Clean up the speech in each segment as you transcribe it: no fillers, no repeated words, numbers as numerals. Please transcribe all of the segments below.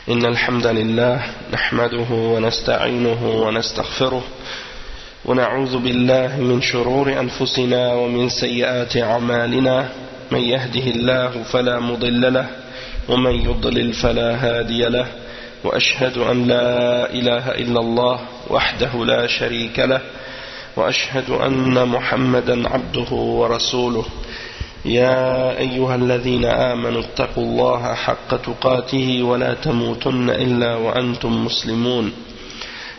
إن الحمد لله نحمده ونستعينه ونستغفره ونعوذ بالله من شرور أنفسنا ومن سيئات أعمالنا من يهده الله فلا مضل له ومن يضلل فلا هادي له وأشهد أن لا إله إلا الله وحده لا شريك له وأشهد أن محمدا عبده ورسوله يا أيها الذين آمنوا اتقوا الله حق تقاته ولا تموتن إلا وأنتم مسلمون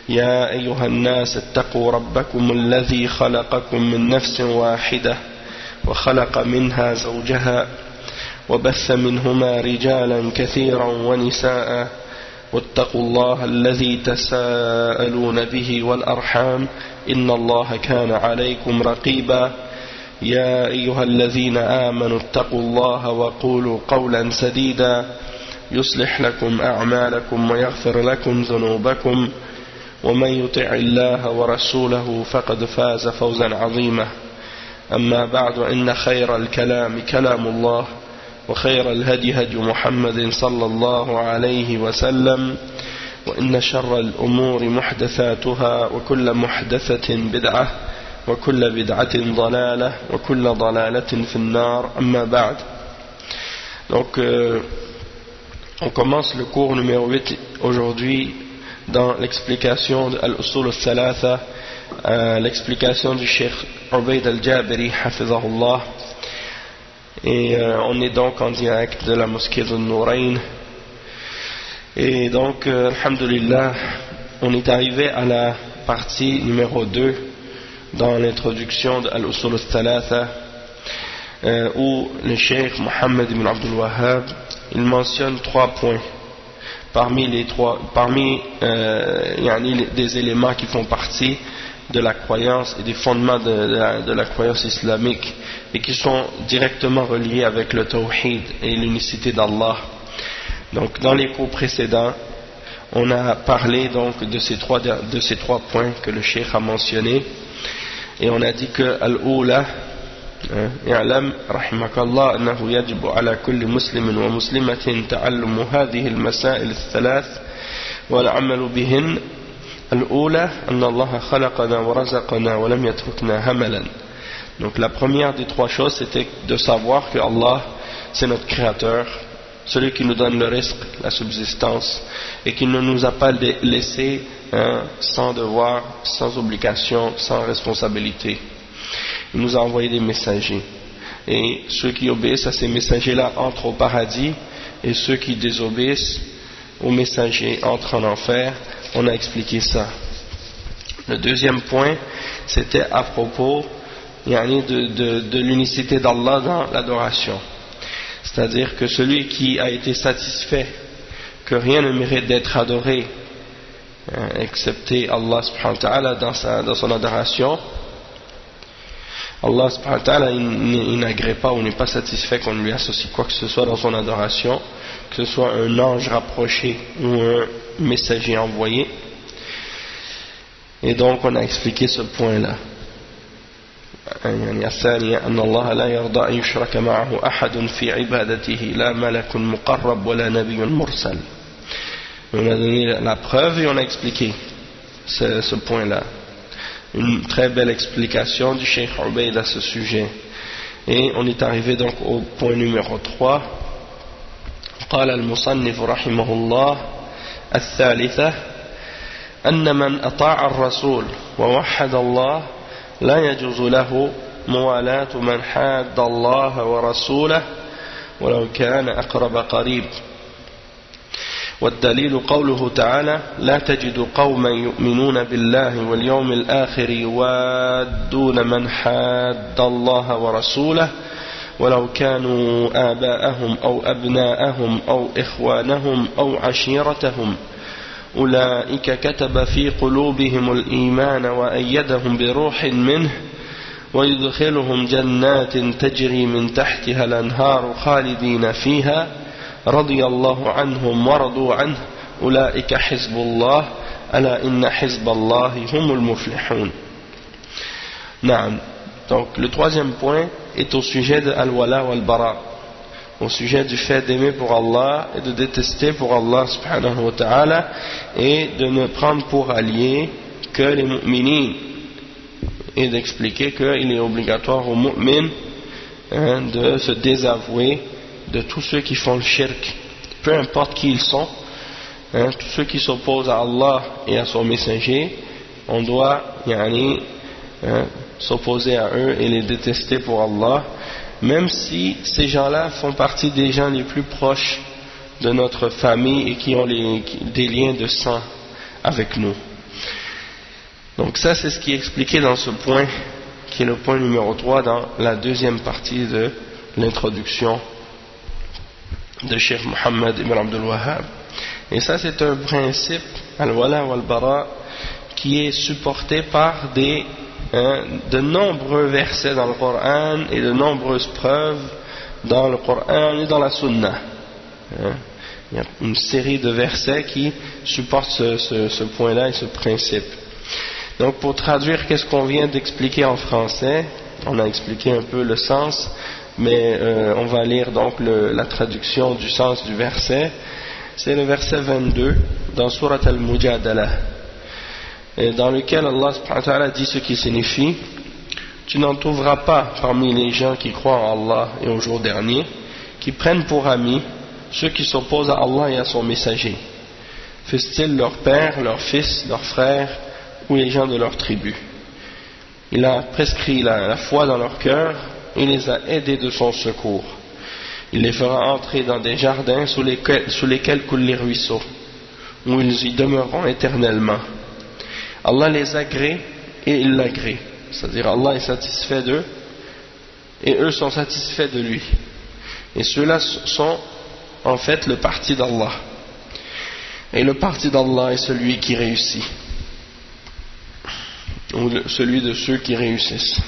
يا أيها الناس اتقوا ربكم الذي خلقكم من نفس واحدة وخلق منها زوجها وبث منهما رجالا كثيرا ونساء واتقوا الله الذي تساءلون به والأرحام إن الله كان عليكم رقيبا يا أيها الذين آمنوا اتقوا الله وقولوا قولا سديدا يصلح لكم أعمالكم ويغفر لكم ذنوبكم ومن يطع الله ورسوله فقد فاز فوزا عظيما أما بعد إن خير الكلام كلام الله وخير الهدي هدي محمد صلى الله عليه وسلم وإن شر الأمور محدثاتها وكل محدثة بدعة وكل بدعة ضلالة وكل ضلالة في النار أما بعد. Donc on commence le cours numéro 8 aujourd'hui dans l'explication de Al-Usul al-Thalatha, l'explication du Cheikh Ubayd al-Jabiri hafizahullah, et on est donc en direct de la mosquée de Nourayn. Et donc alhamdulillah, on est arrivé à la partie numéro 2 dans l'introduction de Al-Usul al-Thalatha, où le Cheikh Mohammed ibn Abdul Wahhab il mentionne 3 points parmi des éléments qui font partie de la croyance et des fondements de la croyance islamique et qui sont directement reliés avec le tawhid et l'unicité d'Allah. Donc dans les cours précédents on a parlé donc de ces trois points que le Cheikh a mentionnés, et on a dit que al-ula اعلم رحمك الله أنه يجب على كل مسلم ومسلمة تعلم هذه المسائل الثلاث والعمل بهن. الأولى أن الله خلقنا ورزقنا ولم يتركنا هملا. Donc la première des 3 choses, c'était de savoir que Allah c'est notre créateur, celui qui nous donne le risque, la subsistance, et qui ne nous a pas laissé sans devoir, sans obligation, sans responsabilité. Il nous a envoyé des messagers, et ceux qui obéissent à ces messagers-là entrent au paradis, et ceux qui désobéissent aux messagers entrent en enfer. On a expliqué ça. Le deuxième point, c'était à propos de l'unicité d'Allah dans l'adoration. C'est-à-dire que celui qui a été satisfait que rien ne mérite d'être adoré excepté Allah subhanahu wa ta'ala dans son adoration, Allah subhanahu wa ta'ala il n'agrée pas ou n'est pas satisfait qu'on lui associe quoi que ce soit dans son adoration, que ce soit un ange rapproché ou un messager envoyé. Et donc on a expliqué ce point-là. الثانية أن الله لا يرضى أن يشرك معه أحد في عبادته لا ملك مقرب ولا نبي مرسل. On a donné la preuve et on a expliqué ce point-là. Une très belle explication du Cheikh Ubayd à ce sujet. Et on est arrivé donc au point numéro 3. قال المصنف رحمه الله الثالثة أن من أطاع الرسول ووحد الله لا يجوز له موالاة من حاد الله ورسوله ولو كان أقرب قريب. والدليل قوله تعالى لا تجد قوما يؤمنون بالله واليوم الآخر يوادون من حاد الله ورسوله ولو كانوا آباءهم أو أبناءهم أو إخوانهم أو عشيرتهم أولئك كتب في قلوبهم الإيمان وأيدهم بروح منه ويدخلهم جنات تجري من تحتها الأنهار خالدين فيها رضي الله عنهم ورضوا عنه أولئك حزب الله ألا إن حزب الله هم المفلحون. نعم. Donc le troisième point est au sujet de Al-Wala wal-Bara. au sujet du fait d'aimer pour Allah et de détester pour Allah subhanahu wa ta'ala, et de ne prendre pour alliés que les mu'minines, et d'expliquer qu'il est obligatoire aux mu'mins de se désavouer de tous ceux qui font le shirk, peu importe qui ils sont, tous ceux qui s'opposent à Allah et à son messager, on doit s'opposer à eux et les détester pour Allah, même si ces gens-là font partie des gens les plus proches de notre famille et qui ont des liens de sang avec nous. Donc ça, c'est ce qui est expliqué dans ce point, qui est le point numéro 3 dans la deuxième partie de l'introduction de Cheikh Mohammed ibn Abdul Wahhab. Et ça, c'est un principe, al-wala wal-bara, qui est supporté par de nombreux versets dans le Coran et de nombreuses preuves dans le Coran et dans la Sunna. Il y a une série de versets qui supportent ce point-là et ce principe. Donc pour traduire qu'est-ce qu'on vient d'expliquer en français, on a expliqué un peu le sens, mais on va lire donc la traduction du sens du verset. C'est le verset 22 dans Surat Al-Mujadala, dans lequel Allah subhanahu wa ta'ala dit ce qui signifie: tu n'en trouveras pas parmi les gens qui croient en Allah et au jour dernier qui prennent pour amis ceux qui s'opposent à Allah et à son messager, fussent-ils leur père, leur fils, leurs frères ou les gens de leur tribu. Il a prescrit la foi dans leur cœur et les a aidés de son secours. Il les fera entrer dans des jardins sous lesquels coulent les ruisseaux, où ils y demeureront éternellement. Allah les agrée et il l'agrée, c'est-à-dire Allah est satisfait d'eux et eux sont satisfaits de lui. Et ceux-là sont en fait le parti d'Allah. Et le parti d'Allah est celui qui réussit, ou celui de ceux qui réussissent.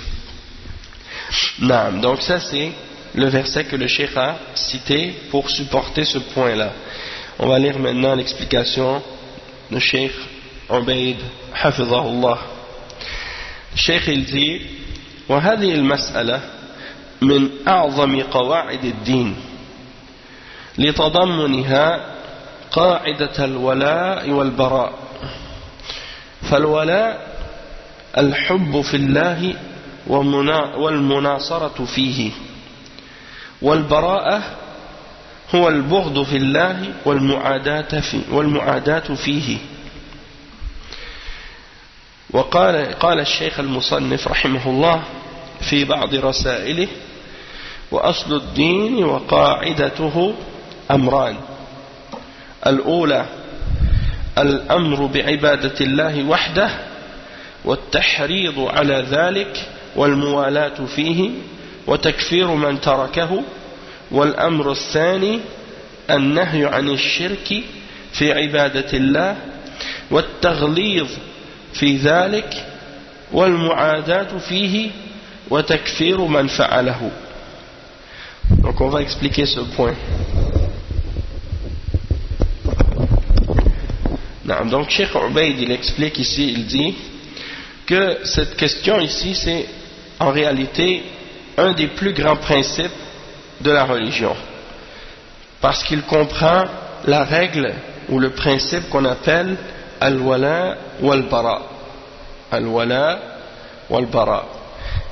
Naam. Donc ça c'est le verset que le Cheikh a cité pour supporter ce point-là. On va lire maintenant l'explication de Cheikh Ubayd Hafidhahullah. Cheikh il dit: وهذه المسألة من أعظم قواعد الدين لتضمنها قاعدة الولاء والبراء. فالولاء الحب في الله والمناصرة فيه، والبراءة هو البغض في الله والمعاداة فيه. قال الشيخ المصنف رحمه الله في بعض رسائله: وأصل الدين وقاعدته أمران: الأولى الأمر بعبادة الله وحده والتحريض على ذلك والموالاة فيه وتكفير من تركه، والأمر الثاني النهي عن الشرك في عبادة الله والتغليظ في ذلك والمعاداة فيه وتكفير من فعله. Donc on va expliquer ce point. Donc Cheikh Ubayd il explique ici, il dit que cette question ici c'est en réalité un des plus grands principes de la religion, parce qu'il comprend la règle ou le principe qu'on appelle al-wala wal-bara. Al-wala wal-bara.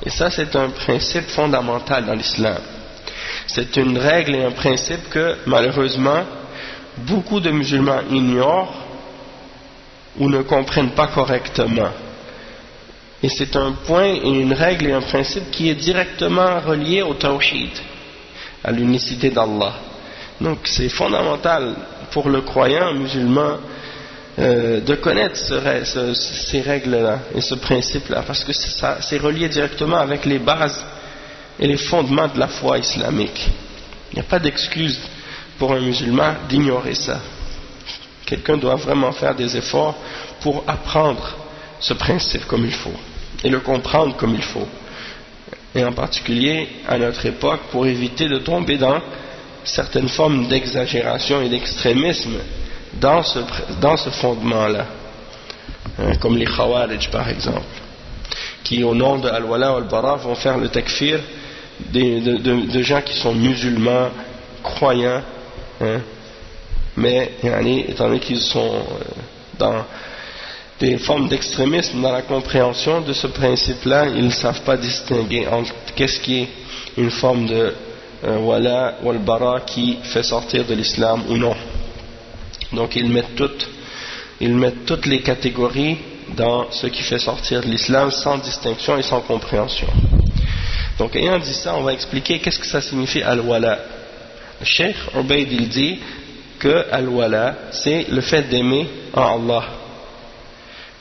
Et ça c'est un principe fondamental dans l'islam. C'est une règle et un principe que malheureusement beaucoup de musulmans ignorent ou ne comprennent pas correctement. Et c'est un point et une règle et un principe qui est directement relié au tawhid, à l'unicité d'Allah. Donc c'est fondamental pour le croyant musulman de connaître ces règles-là et ce principe-là, parce que c'est relié directement avec les bases et les fondements de la foi islamique. Il n'y a pas d'excuse pour un musulman d'ignorer ça. Quelqu'un doit vraiment faire des efforts pour apprendre ce principe comme il faut et le comprendre comme il faut, et en particulier à notre époque, pour éviter de tomber dans certaines formes d'exagération et d'extrémisme dans ce fondement-là, comme les Khawarij par exemple, qui au nom de Al-Wala wal-Bara vont faire le takfir de gens qui sont musulmans croyants, hein, mais étant donné qu'ils sont dans des formes d'extrémisme dans la compréhension de ce principe-là, ils ne savent pas distinguer entre qu'est-ce qui est une forme de wala ou al-bara qui fait sortir de l'islam ou non. Donc ils mettent toutes les catégories dans ce qui fait sortir de l'islam sans distinction et sans compréhension. Donc ayant dit ça, on va expliquer qu'est-ce que ça signifie al-wala. Le Cheikh Ubayd il dit que al-wala c'est le fait d'aimer en Allah.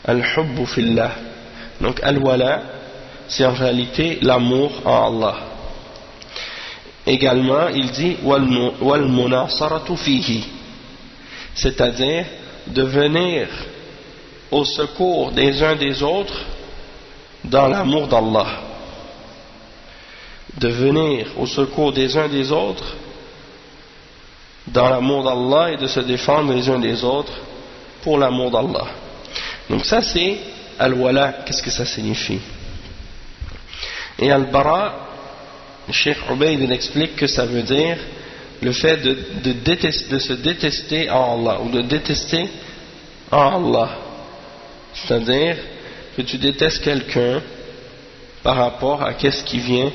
Al-hubbu fillah. Donc al-wala c'est en réalité l'amour en Allah. Également il dit wal-munasaratu fihi, c'est-à-dire de venir au secours des uns des autres dans l'amour d'Allah. De venir au secours des uns des autres dans l'amour d'Allah et de se défendre les uns des autres pour l'amour d'Allah. Donc ça c'est al-wala, qu'est-ce que ça signifie? Et al-bara, le Cheikh Ubayd il explique que ça veut dire le fait de se détester en Allah, ou de détester en Allah, c'est-à-dire que tu détestes quelqu'un par rapport à qu'est-ce qui vient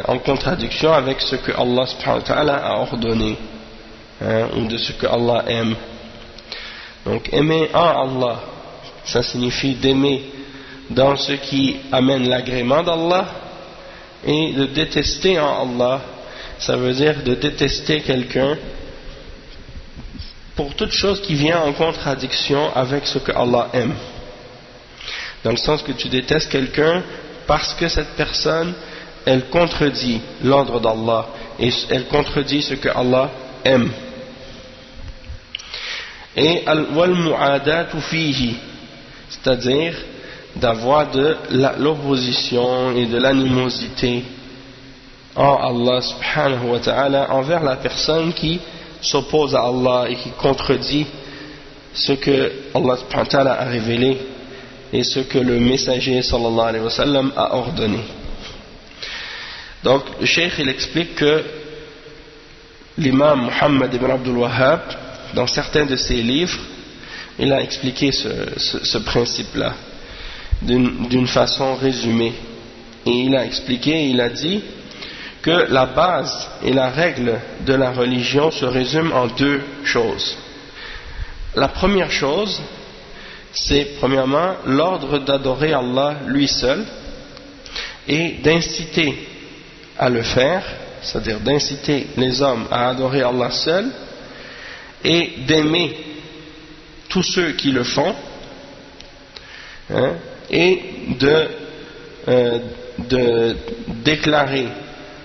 en contradiction avec ce que Allah subhanahu wa ta'ala a ordonné, ou de ce que Allah aime. Donc aimer en Allah, ça signifie d'aimer dans ce qui amène l'agrément d'Allah, et de détester en Allah, ça veut dire de détester quelqu'un pour toute chose qui vient en contradiction avec ce que Allah aime. Dans le sens que tu détestes quelqu'un parce que cette personne, elle contredit l'ordre d'Allah et elle contredit ce que Allah aime. Et wal-mu'adatu fihi, c'est-à-dire d'avoir de l'opposition et de l'animosité en Allah subhanahu wa ta'ala envers la personne qui s'oppose à Allah et qui contredit ce que Allah subhanahu wa ta'ala a révélé et ce que le messager sallallahu alayhi wa sallam a ordonné. Donc le cheikh il explique que l'imam Muhammad ibn Abdul Wahhab, dans certains de ses livres, il a expliqué ce principe-là d'une façon résumée. Et il a expliqué, il a dit que la base et la règle de la religion se résument en deux choses. La première chose, c'est premièrement l'ordre d'adorer Allah lui seul et d'inciter à le faire, c'est-à-dire d'inciter les hommes à adorer Allah seul et d'aimer tous ceux qui le font, et de déclarer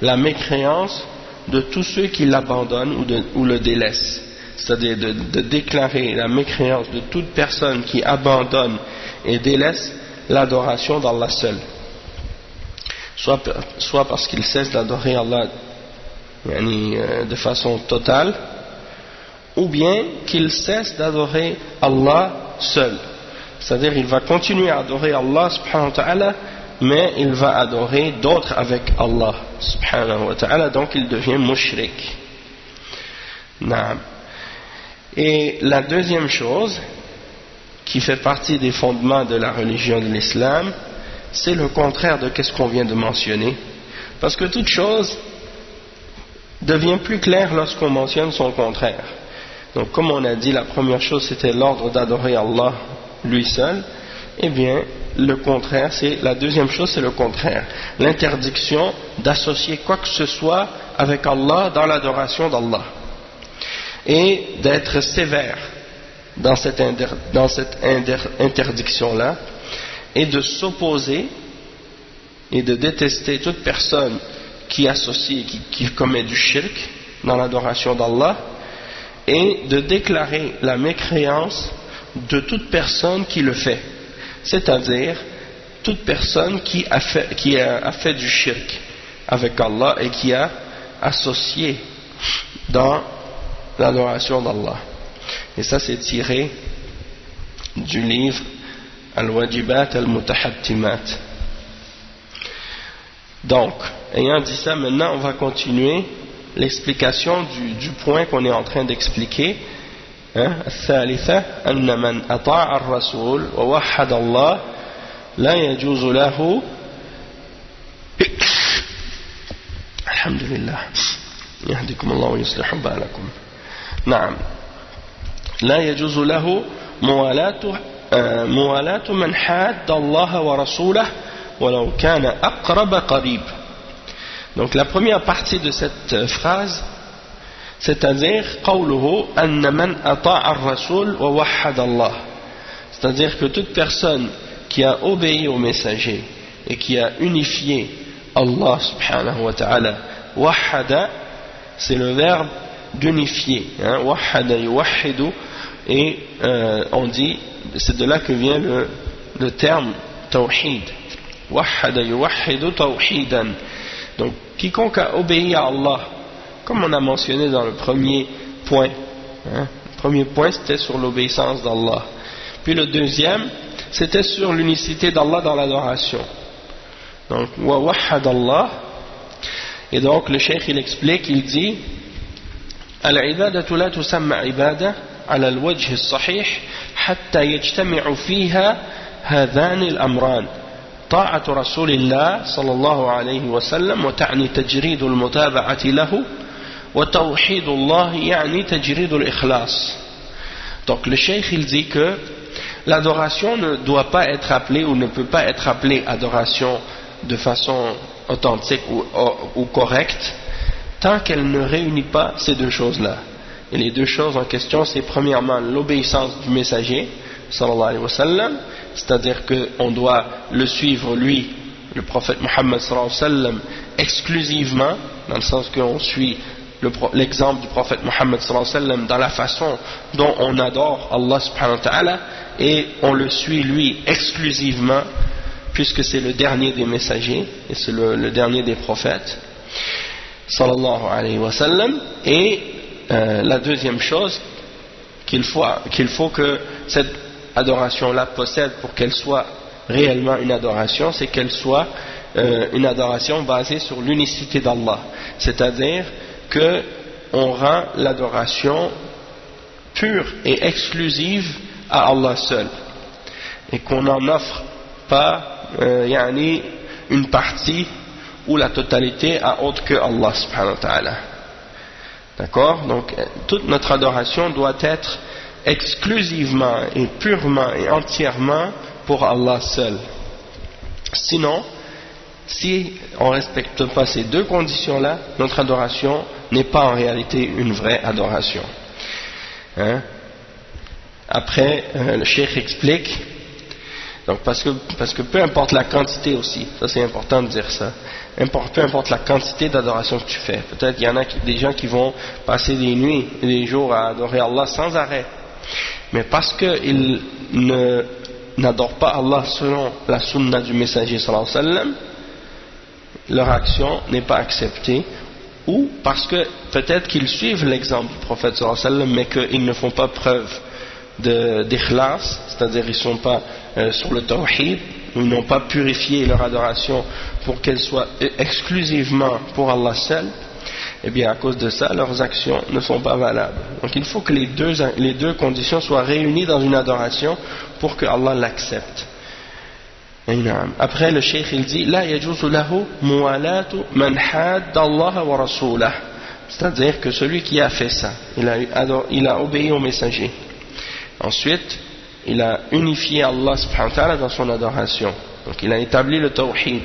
la mécréance de tous ceux qui l'abandonnent ou le délaissent, c'est-à-dire de déclarer la mécréance de toute personne qui abandonne et délaisse l'adoration d'Allah seul, soit parce qu'il cesse d'adorer Allah de façon totale, ou bien qu'il cesse d'adorer Allah seul, c'est-à-dire il va continuer à adorer Allah subhanahu wa ta'ala, mais il va adorer d'autres avec Allah subhanahu wa ta'ala, donc il devient mushrik. Naam. Et la deuxième chose qui fait partie des fondements de la religion de l'islam, c'est le contraire de ce qu'on vient de mentionner, parce que toute chose devient plus claire lorsqu'on mentionne son contraire. Donc comme on a dit, la première chose c'était l'ordre d'adorer Allah lui seul, eh bien le contraire, la deuxième chose c'est le contraire, l'interdiction d'associer quoi que ce soit avec Allah dans l'adoration d'Allah, et d'être sévère dans cette interdiction-là, et de s'opposer et de détester toute personne qui associe, qui commet du shirk dans l'adoration d'Allah, et de déclarer la mécréance de toute personne qui le fait, c'est-à-dire toute personne qui a fait du shirk avec Allah et qui a associé dans l'adoration d'Allah. Et ça c'est tiré du livre Al-Wajibat Al-Mutahattimat. Donc, ayant dit ça, maintenant on va continuer l'explication du point qu'on est en train d'expliquer. الثالثة أن من أطاع الرسول ووحد الله لا يجوز له الحمد لله يهديكم الله ويصلح بالكم نعم لا يجوز له موالاة من حاد الله ورسوله ولو كان أقرب قريب. Donc la première partie de cette phrase, c'est-à-dire قوله أن من أطاع الرسول ووحد الله, c'est-à-dire que toute personne qui a obéi au messager et qui a unifié Allah subhanahu wa ta'ala, wahada, c'est le verbe d'unifier, wahada yuwahhidu, et on dit, c'est de là que vient le terme tawhid, wahada yuwahhidu tawhidan. Donc quiconque a obéi à Allah, comme on a mentionné dans le premier point, le premier point c'était sur l'obéissance d'Allah, puis le deuxième c'était sur l'unicité d'Allah dans l'adoration. Donc wa wahhad Allah, et donc le cheikh il explique, il dit al-ibadatu la tusamma ibada ala al-wajh as-sahih hatta yajtami'u fiha hadhan al-amran طاعة رسول الله صلى الله عليه وسلم وتعني تجريد المتابعة له وتوحيد الله يعني تجريد الإخلاص. Donc le cheikh il dit que l'adoration ne doit pas être appelée ou ne peut pas être appelée adoration de façon authentique ou correcte tant qu'elle ne réunit pas ces deux choses-là. Et les deux choses en question, c'est premièrement l'obéissance du messager sallallahu alayhi wa sallam, c'est-à-dire qu'on doit le suivre lui, le prophète Muhammad sallallahu alayhi wa sallam, exclusivement, dans le sens qu'on suit l'exemple du prophète Muhammad sallallahu alayhi wa sallam dans la façon dont on adore Allah subhanahu wa ta'ala, et on le suit lui exclusivement puisque c'est le dernier des messagers et c'est le dernier des prophètes sallallahu alayhi wa sallam. Et la deuxième chose qu'il faut que cette adoration-là possède pour qu'elle soit réellement une adoration, c'est qu'elle soit une adoration basée sur l'unicité d'Allah, c'est-à-dire qu'on rend l'adoration pure et exclusive à Allah seul et qu'on n'en offre pas une partie ou la totalité à autre que Allah subhanahu wa ta'ala. D'accord? Donc toute notre adoration doit être exclusivement et purement et entièrement pour Allah seul. Sinon, si on ne respecte pas ces deux conditions-là, notre adoration n'est pas en réalité une vraie adoration. Après, le cheikh explique, donc parce que peu importe la quantité aussi, ça c'est important de dire ça, peu importe la quantité d'adoration que tu fais, peut-être qu'il y en a des gens qui vont passer des nuits et des jours à adorer Allah sans arrêt, mais parce qu'ils n'adorent pas Allah selon la sunna du messager sallallahu alayhi wa sallam, leur action n'est pas acceptée, ou parce que peut-être qu'ils suivent l'exemple du prophète sallallahu alayhi wa sallam mais qu'ils ne font pas preuve d'ikhlas, c'est-à-dire ils ne sont pas sur le tawhid, ils n'ont pas purifié leur adoration pour qu'elle soit exclusivement pour Allah seul, et bien à cause de ça leurs actions ne sont pas valables. Donc il faut que les deux conditions soient réunies dans une adoration pour que Allah l'accepte. Après le cheikh il dit la yajuzu lahu muwalatu man hadda Allah wa rasulah, c'est-à-dire que celui qui a fait ça, il a obéi au messager, ensuite il a unifié Allah subhanahu wa ta'ala dans son adoration, donc il a établi le tawhid.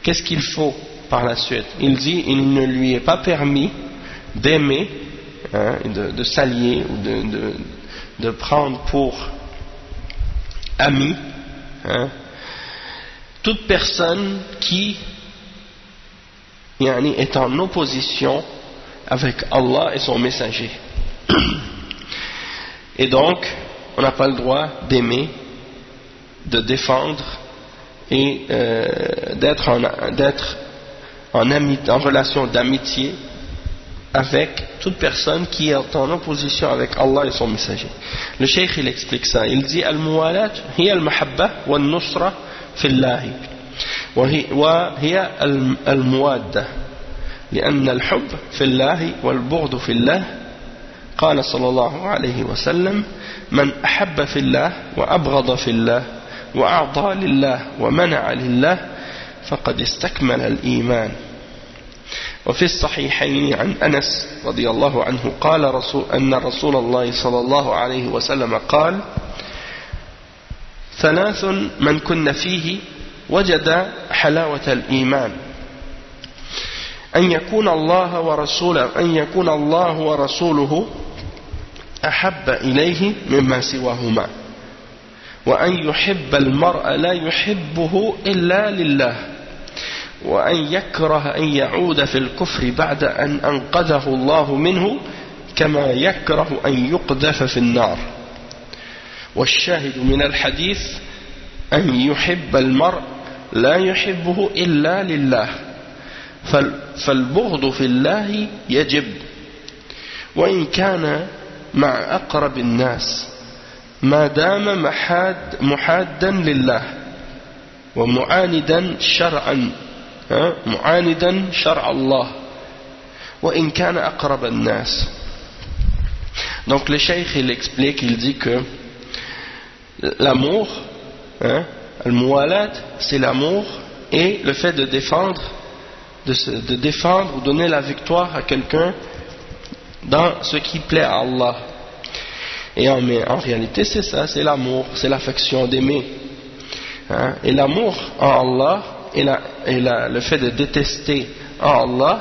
Qu'est-ce qu'il faut par la suite? Il dit il ne lui est pas permis d'aimer, de s'allier ou de prendre pour ami toute personne qui est en opposition avec Allah et son messager. Et donc on n'a pas le droit d'aimer, de défendre et d'être en relation d'amitié avec toute personne qui est en opposition avec Allah et son messager. Le cheikh il explique ça, il dit al-muwalat hiya al-mahabba wa al-nusra fi Allah wa hiya al-muwadda لأن الحب في الله والبغض في الله قال صلى الله عليه وسلم من أحب في الله وأبغض في الله وأعطى لله ومنع لله فقد استكمل الإيمان. وفي الصحيحين عن أنس رضي الله عنه قال أن رسول الله صلى الله عليه وسلم قال ثلاث من كن فيه وجد حلاوة الإيمان أن يكون الله ورسوله أحب إليه مما سواهما وأن يحب المرء لا يحبه إلا لله وأن يكره أن يعود في الكفر بعد أن أنقذه الله منه كما يكره أن يقذف في النار. والشاهد من الحديث أن يحب المرء لا يحبه إلا لله فالبغض في الله يجب وإن كان مع أقرب الناس ما دام محادا لله ومعاندا شرع الله وإن كان أقرب الناس. Donc le cheikh il explique, il dit que l'amour, al-muwalat, c'est l'amour et le fait de défendre ou donner la victoire à quelqu'un dans ce qui plaît à Allah. Et en réalité c'est ça, c'est l'amour, c'est l'affection d'aimer. Et l'amour en Allah et le fait de détester en Allah,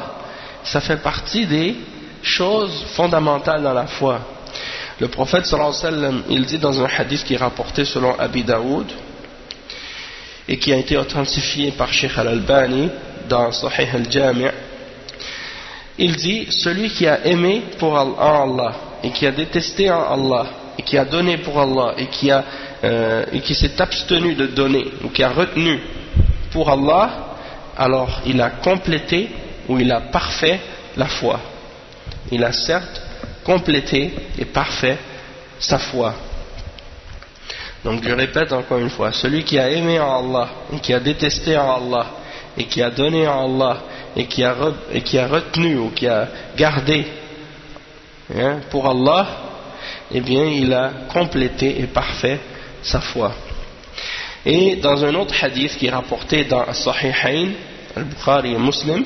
ça fait partie des choses fondamentales dans la foi. Le prophète sallallahu alayhi wa sallam, il dit dans un hadith qui est rapporté selon Abi Daoud et qui a été authentifié par Sheikh Al-Albani dans Sahih Al-Jami', il dit celui qui a aimé pour Allah et qui a détesté en Allah et qui a donné pour Allah et qui s'est abstenu de donner ou qui a retenu pour Allah, alors il a complété ou il a parfait la foi. Il a certes complété et parfait sa foi. Donc je répète encore une fois, celui qui a aimé en Allah et qui a détesté en Allah et qui a donné en Allah et qui a retenu ou qui a gardé pour Allah, eh bien il a complété et parfait sa foi. Et dans un autre hadith qui est rapporté dans Sahihain, Al-Bukhari et Muslim,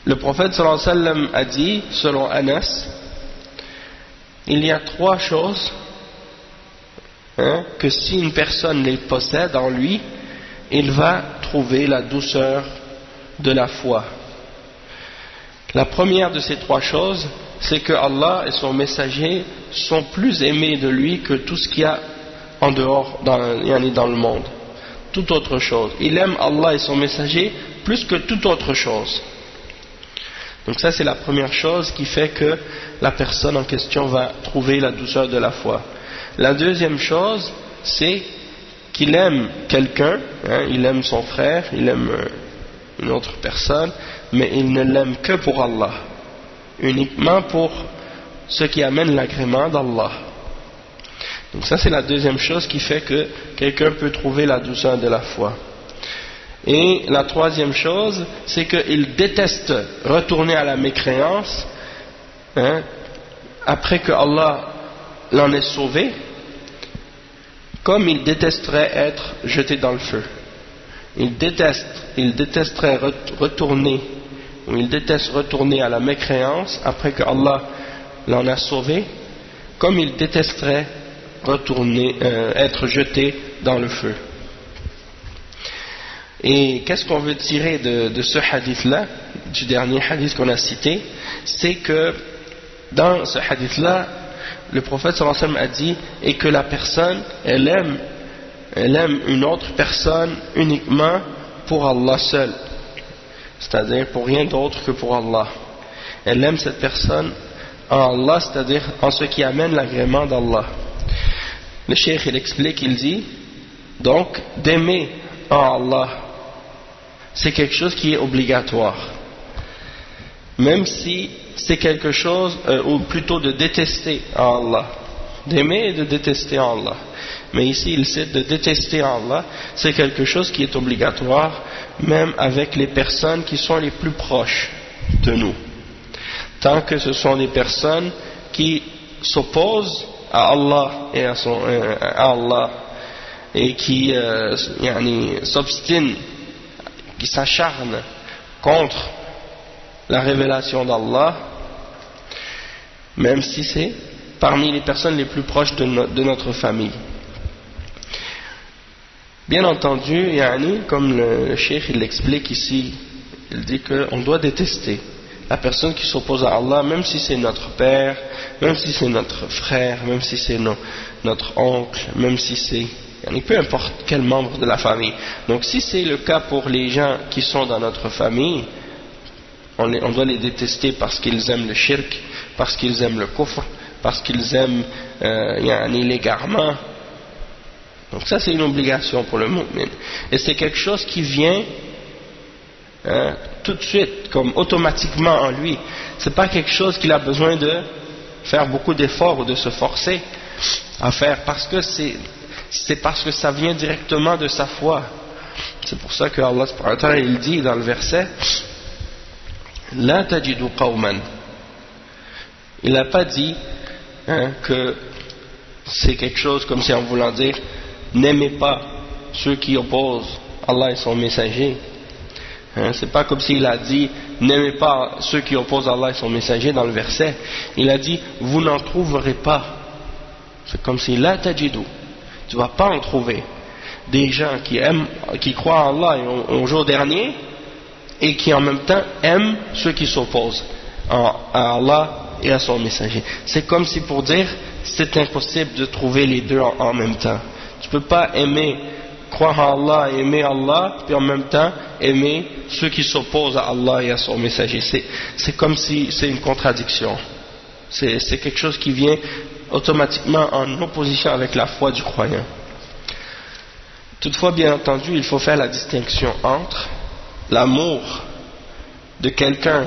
le prophète sallallahu alayhi wa sallam a dit, selon Anas, il y a trois choses que si une personne les possède en lui, il va trouver la douceur de la foi. La première de ces trois choses, c'est que Allah et son messager sont plus aimés de lui que tout ce qu'il y a en dehors, dans le monde. Toute autre chose. Il aime Allah et son messager plus que toute autre chose. Donc ça c'est la première chose qui fait que la personne en question va trouver la douceur de la foi. La deuxième chose, c'est qu'il aime quelqu'un, il aime son frère, il aime une autre personne, mais il ne l'aime que pour Allah, uniquement pour ce qui amène l'agrément d'Allah. Donc ça c'est la deuxième chose qui fait que quelqu'un peut trouver la douceur de la foi. Et la troisième chose, c'est qu'il déteste retourner à la mécréance après que Allah l'en ait sauvé, comme il détesterait être jeté dans le feu. Il détesterait retourner, ou il déteste retourner à la mécréance après que Allah l'en a sauvé, comme il détesterait être jeté dans le feu. Et qu'est-ce qu'on veut tirer de ce hadith-là, du dernier hadith qu'on a cité? C'est que dans ce hadith-là, le prophète sallallahu alayhi wa sallam a dit, et que la personne, elle aime une autre personne uniquement pour Allah seul, c'est-à-dire pour rien d'autre que pour Allah. Elle aime cette personne en Allah, c'est-à-dire en ce qui amène l'agrément d'Allah. Le cheikh il explique, il dit donc d'aimer en Allah, c'est quelque chose qui est obligatoire, même si c'est quelque chose ou plutôt de détester en Allah, d'aimer et de détester Allah. Mais ici il cite de détester Allah, c'est quelque chose qui est obligatoire même avec les personnes qui sont les plus proches de nous, tant que ce sont des personnes qui s'opposent à Allah et à Allah et qui s'obstinent, qui s'acharnent contre la révélation d'Allah, même si c'est parmi les personnes les plus proches de notre famille. Bien entendu, comme le cheikh il l'explique ici, il dit qu'on doit détester la personne qui s'oppose à Allah, même si c'est notre père, même si c'est notre frère, même si c'est notre oncle, même si c'est peu importe quel membre de la famille. Donc si c'est le cas pour les gens qui sont dans notre famille, on doit les détester parce qu'ils aiment le shirk, parce qu'ils aiment le kufr, parce qu'ils aiment l'égarement. Donc ça c'est une obligation pour le mu'min. Et c'est quelque chose qui vient tout de suite, comme automatiquement en lui. C'est pas quelque chose qu'il a besoin de faire beaucoup d'efforts ou de se forcer à faire, parce que c'est parce que ça vient directement de sa foi. C'est pour ça que Allah subhanahu wa ta'ala il dit dans le verset La tajidu qawman. Il n'a pas dit que c'est quelque chose comme si en voulant dire n'aimez pas ceux qui opposent Allah et son messager. C'est pas comme s'il a dit n'aimez pas ceux qui opposent Allah et son messager dans le verset. Il a dit vous n'en trouverez pas. C'est comme si la tajidu, tu vas pas en trouver des gens qui croient en Allah et au jour dernier et qui en même temps aiment ceux qui s'opposent à Allah et à son messager. C'est comme si pour dire c'est impossible de trouver les deux en même temps. Tu peux pas croire en Allah et aimer Allah puis en même temps aimer ceux qui s'opposent à Allah et à son messager. C'est comme si c'est une contradiction. C'est quelque chose qui vient automatiquement en opposition avec la foi du croyant. Toutefois, bien entendu, il faut faire la distinction entre l'amour de quelqu'un,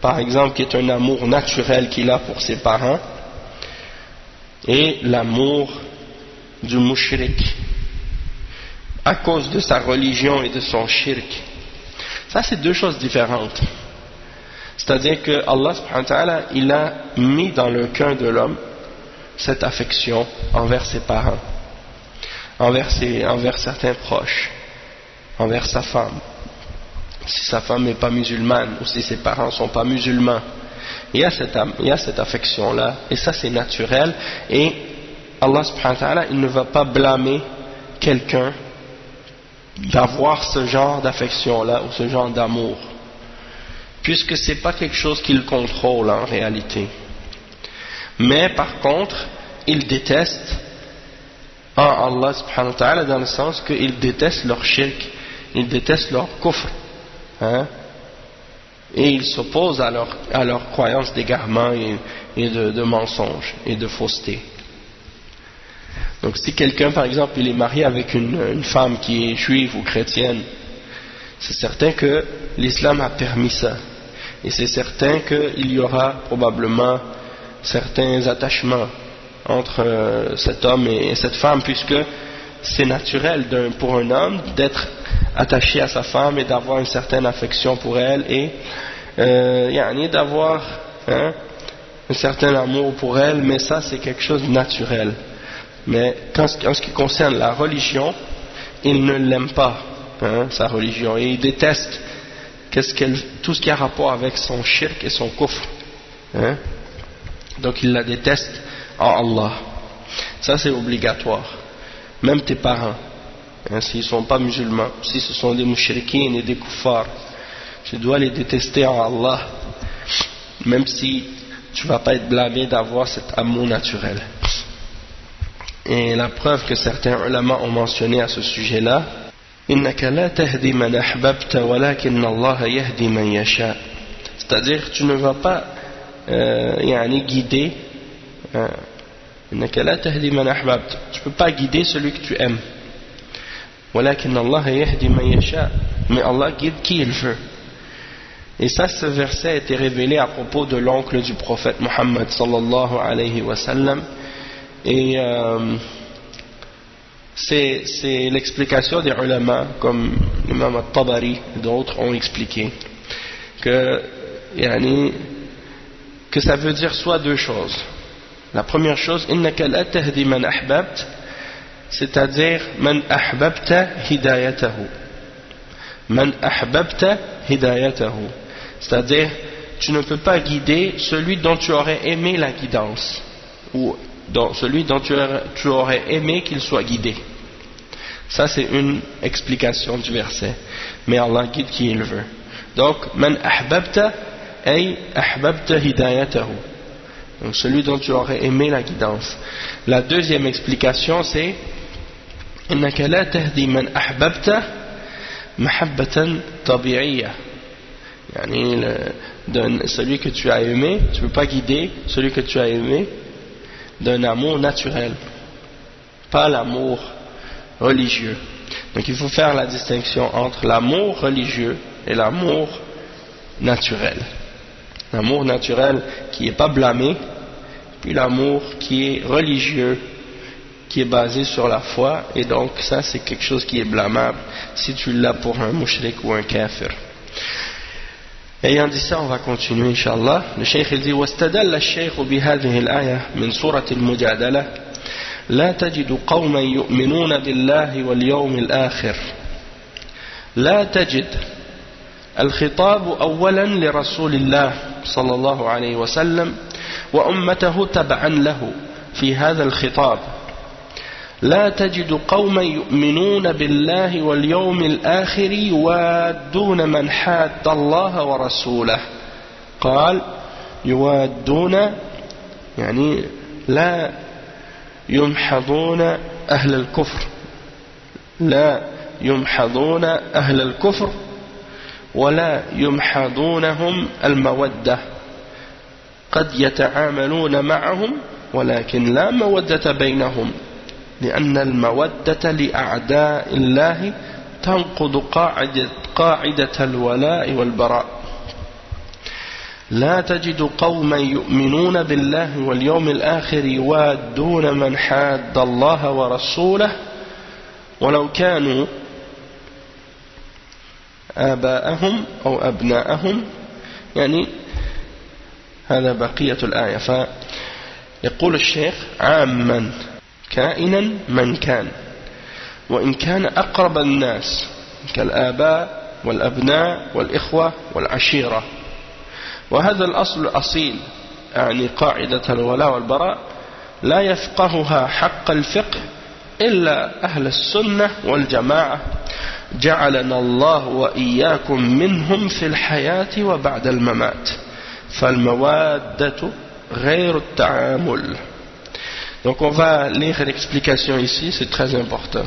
par exemple, qui est un amour naturel qu'il a pour ses parents, et l'amour du mushrik, à cause de sa religion et de son shirk. Ça, c'est deux choses différentes. C'est-à-dire que Allah subhanahu wa ta'ala, il a mis dans le cœur de l'homme cette affection envers ses parents, envers certains proches, envers sa femme. Si sa femme n'est pas musulmane ou si ses parents ne sont pas musulmans, il y a cette affection-là, et ça c'est naturel, et Allah subhanahu wa ta'ala, il ne va pas blâmer quelqu'un d'avoir ce genre d'affection-là ou ce genre d'amour, puisque ce n'est pas quelque chose qu'il contrôle en réalité. Mais par contre, il déteste Allah subhanahu wa ta'ala dans le sens qu'il déteste leur shirk, il déteste leur kufr, et il s'oppose à leur croyance d'égarement et de mensonge et de fausseté. Donc si quelqu'un par exemple il est marié avec une femme qui est juive ou chrétienne, c'est certain que l'islam a permis ça, et c'est certain qu'il y aura probablement certains attachements entre cet homme et cette femme, puisque c'est naturel pour un homme d'être attaché à sa femme et d'avoir une certaine affection pour elle et d'avoir un certain amour pour elle, mais ça c'est quelque chose de naturel. Mais en ce qui concerne la religion, il ne l'aime pas, sa religion, et il déteste tout ce qui a rapport avec son shirk et son kufr, donc il la déteste en Allah. Ça c'est obligatoire. Même tes parents, s'ils ne sont pas musulmans, si ce sont des mushrikines et des kuffars, tu dois les détester en Allah, même si tu ne vas pas être blâmé d'avoir cet amour naturel. Et la preuve que certains ulama ont mentionné à ce sujet-là, innaka la tahdi man ahbabta walakin Allah yahdi man yasha. C'est-à-dire tu ne vas pas guider, innaka la tahdi man ahbabta, tu ne peux pas guider celui que tu aimes, walakin Allah yahdi man yasha, mais Allah guide qui il veut. Et ça, ce verset a été révélé à propos de l'oncle du prophète Muhammad sallallahu alayhi wa sallam. Et c'est l'explication des ulama, comme l'imam al-Tabari et d'autres ont expliqué, que ça veut dire soit deux choses. La première chose, innaka la tahdi man ahbabt, c'est-à-dire man ahbabta hidayatahu. Man ahbabta hidayatahu, c'est-à-dire tu ne peux pas guider celui dont tu aurais aimé la guidance, ou celui dont tu aurais aimé qu'il soit guidé. Ça, c'est une explication du verset. Mais Allah guide qui il veut. Donc, man ahbabta ay ahbabta hidayatahu. Donc, celui dont tu aurais aimé la guidance. La deuxième explication, c'est innaka la tahdi man ahbabta mahabbatan tabi'iyya. Celui que tu as aimé, tu ne peux pas guider celui que tu as aimé d'un amour naturel, pas l'amour religieux. Donc il faut faire la distinction entre l'amour religieux et l'amour naturel. L'amour naturel qui n'est pas blâmé, puis l'amour qui est religieux, qui est basé sur la foi, et donc ça c'est quelque chose qui est blâmable si tu l'as pour un mushrik ou un kafir. Ayant dit ça, on va continuer, Inch'Allah. Le Cheikh il dit واستدل الشيخ بهذه الآية من سورة المجادلة لا تجد قوما يؤمنون بالله واليوم الآخر. لا تجد الخطاب أولا لرسول الله صلى الله عليه وسلم وأمته تبعا له في هذا الخطاب. لا تجد قوما يؤمنون بالله واليوم الآخر يوادون من حاد الله ورسوله. قال يوادون يعني لا يمحضون أهل الكفر، لا يمحضون أهل الكفر ولا يمحضونهم المودة، قد يتعاملون معهم ولكن لا مودة بينهم، لأن المودة لأعداء الله تنقض قاعدة الولاء والبراء. لا تجد قوما يؤمنون بالله واليوم الآخر يوادون من حاد الله ورسوله ولو كانوا آباءهم أو أبناءهم. يعني هذا بقية الآية. فيقول الشيخ عاما كائنا من كان، وإن كان أقرب الناس كالآباء والأبناء والإخوة والعشيرة. وهذا الأصل الأصيل، يعني قاعدة الولاء والبراء، لا يفقهها حق الفقه إلا أهل السنة والجماعة، جعلنا الله وإياكم منهم في الحياة وبعد الممات، فالموادة غير التعامل. Donc on va lire l'explication ici, c'est très important.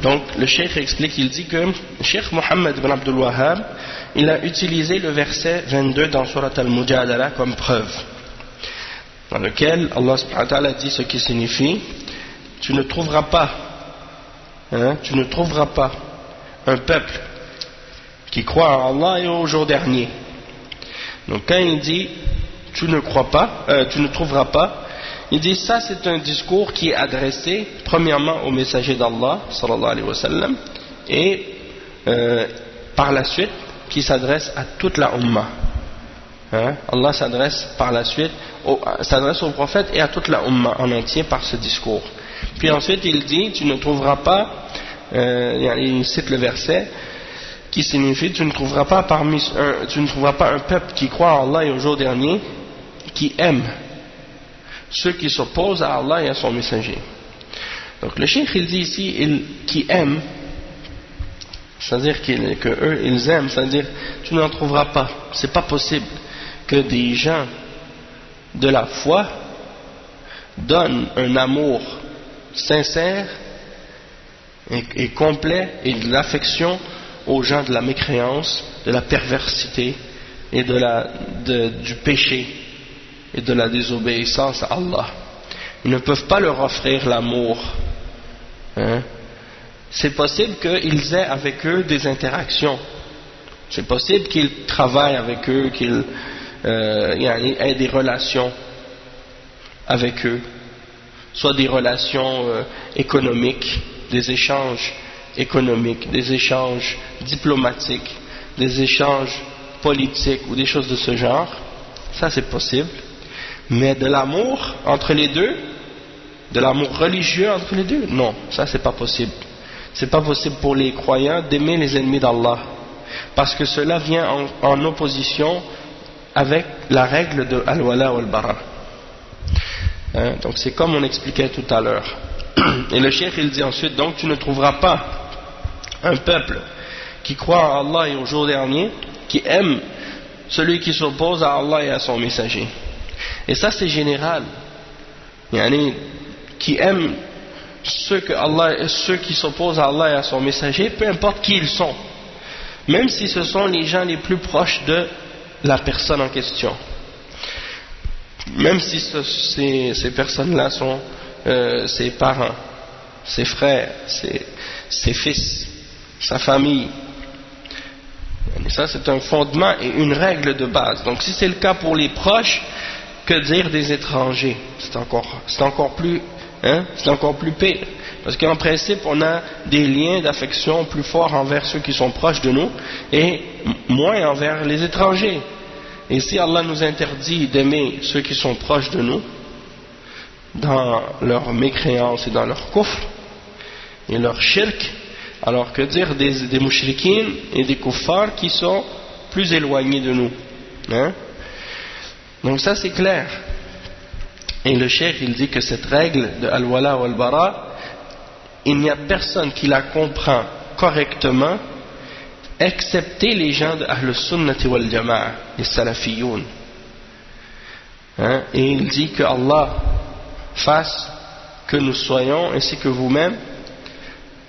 Donc le cheikh explique, il dit que le cheikh Mohammed ibn Abdul Wahhab, il a utilisé le verset 22 dans Surat Al-Mujadala comme preuve, dans lequel Allah subhanahu wa ta'ala dit ce qui signifie tu ne trouveras pas un peuple qui croit en Allah et au jour dernier. Donc quand il dit tu ne trouveras pas, il dit ça c'est un discours qui est adressé premièrement au messager d'Allah sallallahu alayhi wa sallam, et par la suite qui s'adresse à toute la Ummah. Allah s'adresse par la suite s'adresse au prophète et à toute la Ummah en entier par ce discours. Puis ensuite il dit tu ne trouveras pas, il cite le verset qui signifie tu ne trouveras pas un peuple qui croit en Allah et au jour dernier qui aime ceux qui s'opposent à Allah et à son messager. Donc le cheikh il dit ici qui aime, c'est-à-dire que eux ils aiment, c'est-à-dire tu n'en trouveras pas. C'est pas possible que des gens de la foi donnent un amour sincère et complet et de l'affection aux gens de la mécréance, de la perversité et du péché et de la désobéissance à Allah. Ils ne peuvent pas leur offrir l'amour. C'est possible qu'ils aient avec eux des interactions C'est possible qu'il travaille avec eux, qu'il ait des relations avec eux, soit des relations économiques, des échanges économiques, des échanges diplomatiques, des échanges politiques ou des choses de ce genre. Ça c'est possible. Mais de l'amour entre les deux, de l'amour religieux entre les deux, non, ça c'est pas possible. C'est pas possible pour les croyants d'aimer les ennemis d'Allah, parce que cela vient en opposition avec la règle de al-wala wal-bara. Donc c'est comme on expliquait tout à l'heure. Et le cheikh il dit ensuite, donc tu ne trouveras pas un peuple qui croit en Allah et au jour dernier, qui aime celui qui s'oppose à Allah et à son messager. Et ça c'est général. Qui aime ceux qui s'opposent à Allah et à son messager, peu importe qui ils sont, même si ce sont les gens les plus proches de la personne en question, même si ces personnes-là sont ses parents, ses frères, ses fils, sa famille. Et ça c'est un fondement et une règle de base. Donc si c'est le cas pour les proches, que dire des étrangers? C'est encore plus pire, parce qu'en principe on a des liens d'affection plus forts envers ceux qui sont proches de nous et moins envers les étrangers. Et si Allah nous interdit d'aimer ceux qui sont proches de nous dans leur mécréance et dans leur kufr et leur shirk, alors que dire des mushrikines et des kuffars qui sont plus éloignés de nous, Donc ça c'est clair. Et le cheikh il dit que cette règle de al-wala wal-bara, il n'y a personne qui la comprend correctement excepté les gens de Ahl Sunnati wal Jama'a, les Salafiyoun. Et il dit que Allah fasse que nous soyons, ainsi que vous-même,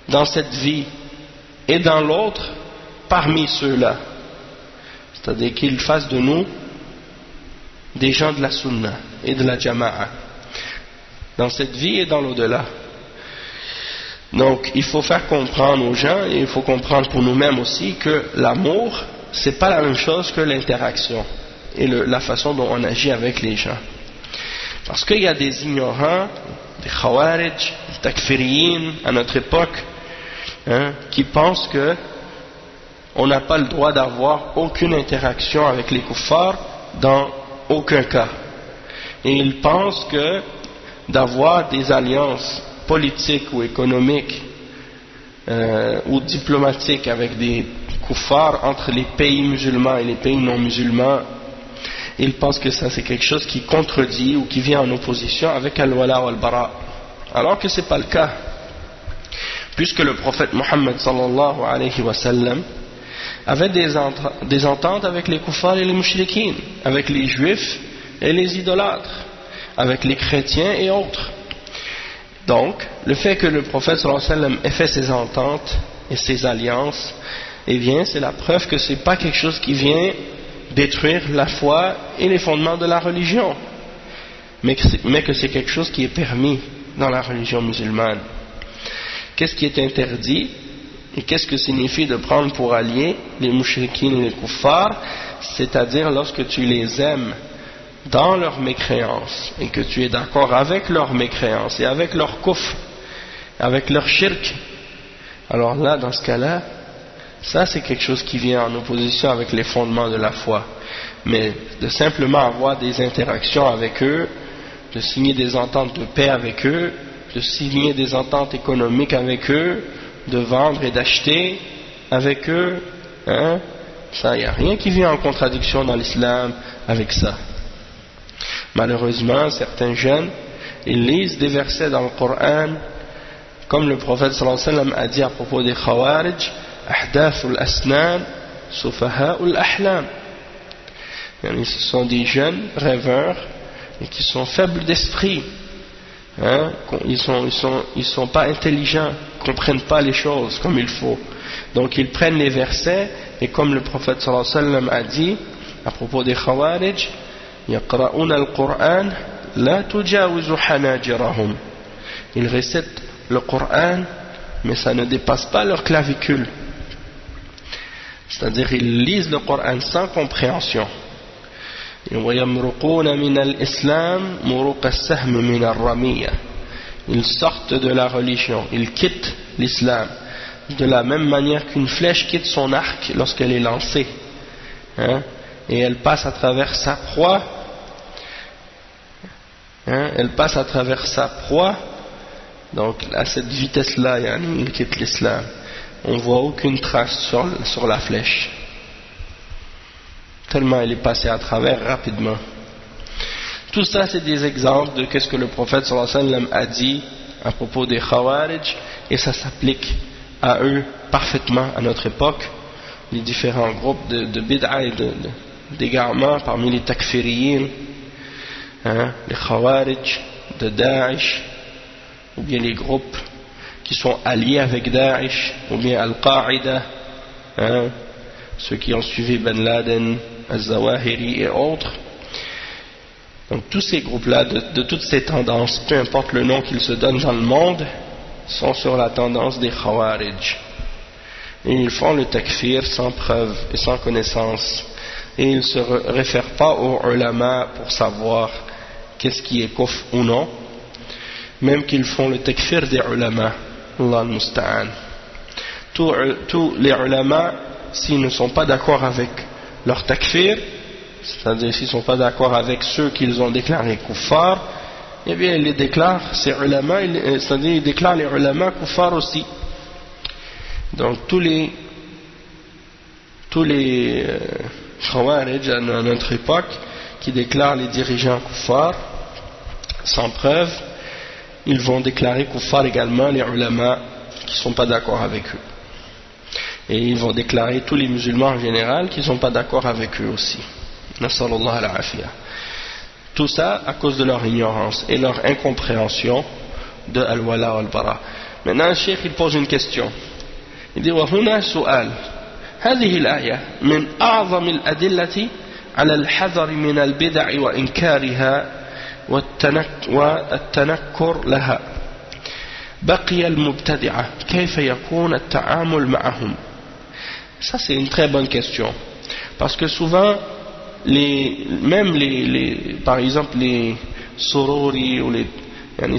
dans cette vie et dans l'autre, parmi ceux-là. C'est-à-dire qu'il fasse de nous des gens de la Sunna et de la Jama'a, dans cette vie et dans l'au-delà. Donc il faut faire comprendre aux gens, et il faut comprendre pour nous-mêmes aussi, que l'amour c'est pas la même chose que l'interaction et la façon dont on agit avec les gens. Parce qu'il y a des ignorants, des khawarij, des takfiriyin à notre époque, qui pensent que on n'a pas le droit d'avoir aucune interaction avec les kuffars dans aucun cas. Et ils pensent que d'avoir des alliances politiques ou économiques ou diplomatiques avec des kuffars entre les pays musulmans et les pays non musulmans, ils pensent que ça c'est quelque chose qui contredit ou qui vient en opposition avec al-wala wal-bara, alors que c'est pas le cas, puisque le prophète Mohammed sallallahu alayhi wa sallam avait des ententes avec les kuffars et les mushrikines, avec les juifs et les idolâtres, avec les chrétiens et autres. Donc, le fait que le prophète sallallahu alayhi wa sallam ait fait ces ententes et ces alliances, eh bien, c'est la preuve que c'est pas quelque chose qui vient détruire la foi et les fondements de la religion, mais que c'est quelque chose qui est permis dans la religion musulmane. Qu'est-ce qui est interdit et qu'est-ce que signifie de prendre pour alliés les mushrikines et les kuffars? C'est-à-dire lorsque tu les aimes dans leur mécréance et que tu es d'accord avec leur mécréance et avec leur kufr, avec leur shirk, alors là, dans ce cas-là, ça c'est quelque chose qui vient en opposition avec les fondements de la foi. Mais de simplement avoir des interactions avec eux, de signer des ententes de paix avec eux, de signer des ententes économiques avec eux, de vendre et d'acheter avec eux, ça, il n'y a rien qui vient en contradiction dans l'islam avec ça. Malheureusement, certains jeunes, ils lisent des versets dans le Coran, comme le prophète sallallahu alayhi wa sallam a dit à propos des Khawarij, Ahdathul Asnan, Sufaha'ul Ahlam. Ce sont des jeunes rêveurs et qui sont faibles d'esprit. Ils sont pas intelligents, ils comprennent pas les choses comme il faut. Donc ils prennent les versets et comme le prophète sallallahu alayhi wa sallam a dit à propos des Khawarij, yaqra'una al-Qur'an la tujawizu hanajirahum. Ils récitent le Coran mais ça ne dépasse pas leur clavicule. C'est-à-dire ils lisent le Coran sans compréhension. وَيَمْرُقُونَ مِنَ الْإِسْلَامِ مُرُقَ السَّهْمِ مِنَ الرَّمِيَّةِ. Ils sortent de la religion, ils quittent l'islam de la même manière qu'une flèche quitte son arc lorsqu'elle est lancée, et elle passe à travers sa proie, elle passe à travers sa proie. Donc à cette vitesse-là, il quitte l'islam. On voit aucune trace sur la flèche, tellement elle est passée à travers rapidement. Tout ça, c'est des exemples de ce que le prophète sallallahu alayhi wa sallam a dit à propos des Khawarij, et ça s'applique à eux parfaitement à notre époque. Les différents groupes de bid'a et d'égarements parmi les takfiriyin, les Khawarij de Daesh, ou bien les groupes qui sont alliés avec Daesh, ou bien Al-Qaïda, ceux qui ont suivi Ben Laden, Al-Zawahiri et autres. Donc tous ces groupes-là, de toutes ces tendances, peu importe le nom qu'ils se donnent dans le monde, sont sur la tendance des Khawarij. Et ils font le takfir sans preuve et sans connaissance. Et ils ne se réfèrent pas aux ulama pour savoir qu'est-ce qui est kufr ou non, même qu'ils font le takfir des ulama. Allah al-Musta'an. Tous les ulama, s'ils ne sont pas d'accord avec leur takfir, c'est-à-dire s'ils ne sont pas d'accord avec ceux qu'ils ont déclarés kuffar, eh bien ils les déclarent, ces ulama, c'est-à-dire ils déclarent les ulama kuffar aussi. Donc tous les Khawarij à notre époque qui déclarent les dirigeants kuffar sans preuve, ils vont déclarer kuffar également les ulama qui ne sont pas d'accord avec eux. Et ils vont déclarer tous les musulmans en général qui ne sont pas d'accord avec eux aussi. Nasallallahu al-afiyah. Tout ça à cause de leur ignorance et leur incompréhension de al-wala wal-bara. Maintenant le cheikh il pose une question. Il dit وهنا سؤال هذه الآية من أعظم الأدلة على الحذر من البدع وإنكارها والتنكر لها بقي المبتدعة كيف يكون التعامل معهم. Ça c'est une très bonne question parce que souvent par exemple les Sururi ou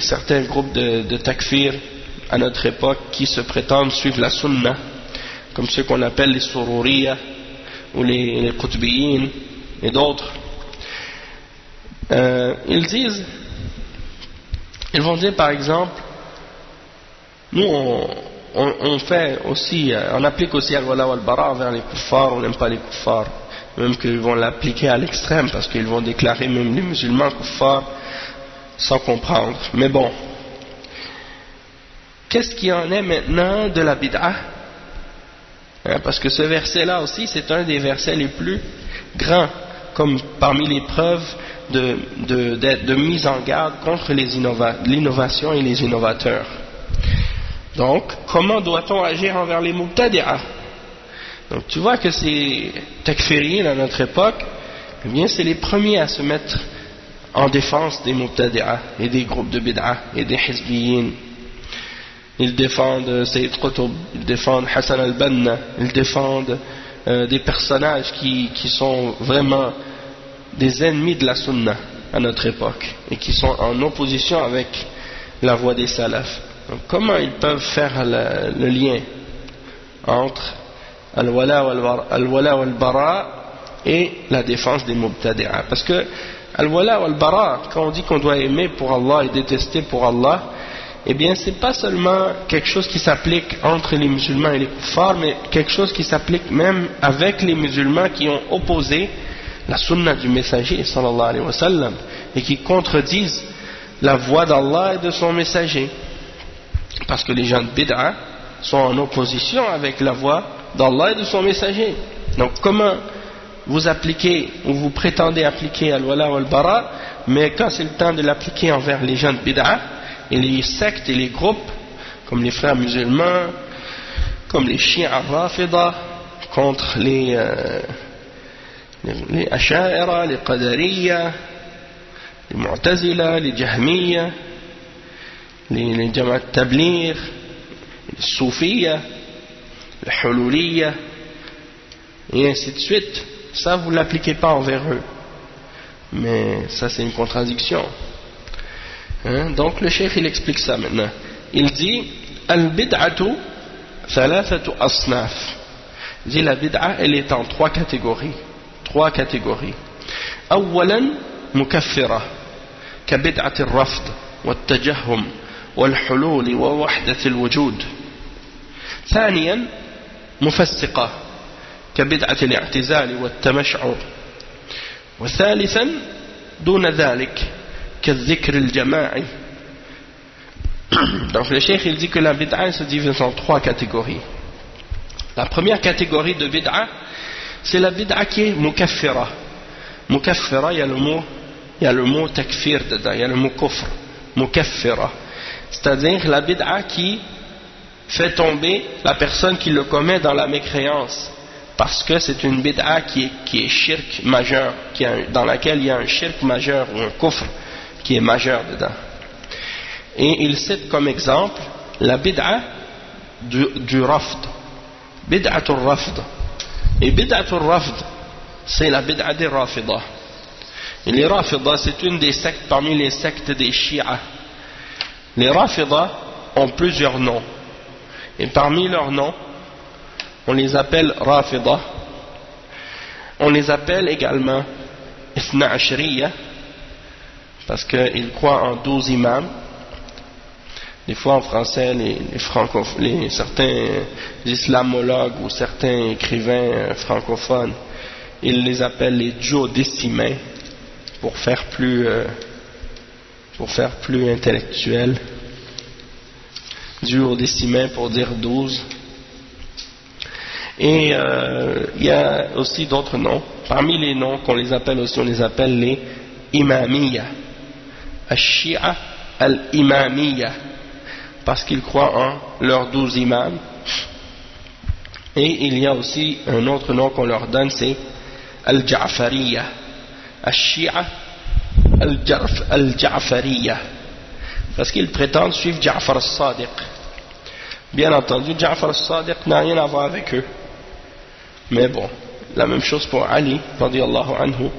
certains groupes de takfir à notre époque qui se prétendent suivre la sunna, comme ceux qu'on appelle les Sururiya ou les Qutbiyin et d'autres, ils vont dire par exemple, nous on fait aussi, on applique aussi al-wala wal-bara envers les kuffars, on n'aime pas les kuffars, même qu'ils vont l'appliquer à l'extrême parce qu'ils vont déclarer même les musulmans kuffars sans comprendre. Mais bon, qu'est-ce qu'il en est maintenant de la bid'a? Parce que ce verset-là aussi, c'est un des versets les plus grands, comme parmi les preuves de mise en garde contre l'innovation et les innovateurs. Donc, comment doit-on agir envers les mubtadi'a? Donc, tu vois que ces takfiriyin à notre époque, eh bien, c'est les premiers à se mettre en défense des mubtadi'a et des groupes de bid'a et des hizbiyin. Ils défendent Sayyid Qutb, ils défendent Hassan al-Banna, ils défendent des personnages qui sont vraiment des ennemis de la sunna à notre époque et qui sont en opposition avec la voie des salafs. Donc, comment ils peuvent faire le lien entre al-wala wal-bara et la défense des mubtadi'a? Parce que al-wala wal-bara, quand on dit qu'on doit aimer pour Allah et détester pour Allah, eh bien c'est pas seulement quelque chose qui s'applique entre les musulmans et les kuffars, mais quelque chose qui s'applique même avec les musulmans qui ont opposé la sunna du messager sallallahu alayhi wa sallam et qui contredisent la voie d'Allah et de son messager, parce que les gens de bid'a sont en opposition avec la voie d'Allah et de son messager. Donc comment vous appliquez ou vous prétendez appliquer al-wala wal-bara, mais quand c'est le temps de l'appliquer envers les gens de bid'a et les sectes et les groupes comme les frères musulmans, comme les chiites rafida contre les asha'ira, les qadariya, les mu'tazila, les jahmiya, les jamaat tabligh, les soufiya, les hululiya, et ainsi de suite. Ça, vous ne l'appliquez pas envers eux. Mais ça, c'est une contradiction. Donc, le cheikh, il explique ça maintenant. Il dit, Al-bid'atu thalathatu asnaf. Il dit, la bid'a, elle est en trois catégories. Trois catégories. أولا مكفرة كبدعة الرفض والتجهم والحلول ووحدة الوجود. ثانيا مفسقة كبدعة الاعتزال والتمشعر. وثالثا دون ذلك كالذكر الجماعي. Donc le cheikh il dit que la bid'a se divise en trois catégories. La première catégorie de bid'a, c'est la bid'a qui est mukaffira. Mukaffira, il y a le mot takfir dedans, il y a le mot kufr. Mukaffira, c'est-à-dire la bid'a qui fait tomber la personne qui le commet dans la mécréance, parce que c'est une bid'a qui est shirk majeur, dans laquelle il y a un shirk majeur ou un kufr qui est majeur dedans. Et il cite comme exemple la bid'a du rafd, bid'atul rafd. Et bid'atul rafd, c'est la bid'a des Rafidah. Et les Rafidah, c'est une des sectes parmi les sectes des Shia. Les Rafidah ont plusieurs noms. Et parmi leurs noms, on les appelle Rafidah. On les appelle également Ithna Ashriya, parce qu'ils croient en 12 imams. Des fois en français, certains islamologues ou certains écrivains francophones, ils les appellent les duodécimains pour faire plus intellectuel. Duodécimains pour dire 12. Et il y a aussi d'autres noms. Parmi les noms qu'on les appelle aussi, on les appelle les imamiyya. Al-Shia al-Imamiyya, parce qu'ils croient en leurs 12 imams. Et il y a aussi un autre nom qu'on leur donne, c'est Al-Ja'fariyya, Al-Shia Al-Ja'fariyya, parce qu'ils prétendent suivre Ja'far al-Sadiq. Bien entendu, Ja'far al-Sadiq n'a rien à voir avec eux. Mais bon, la même chose pour Ali, radiyallahu anhu,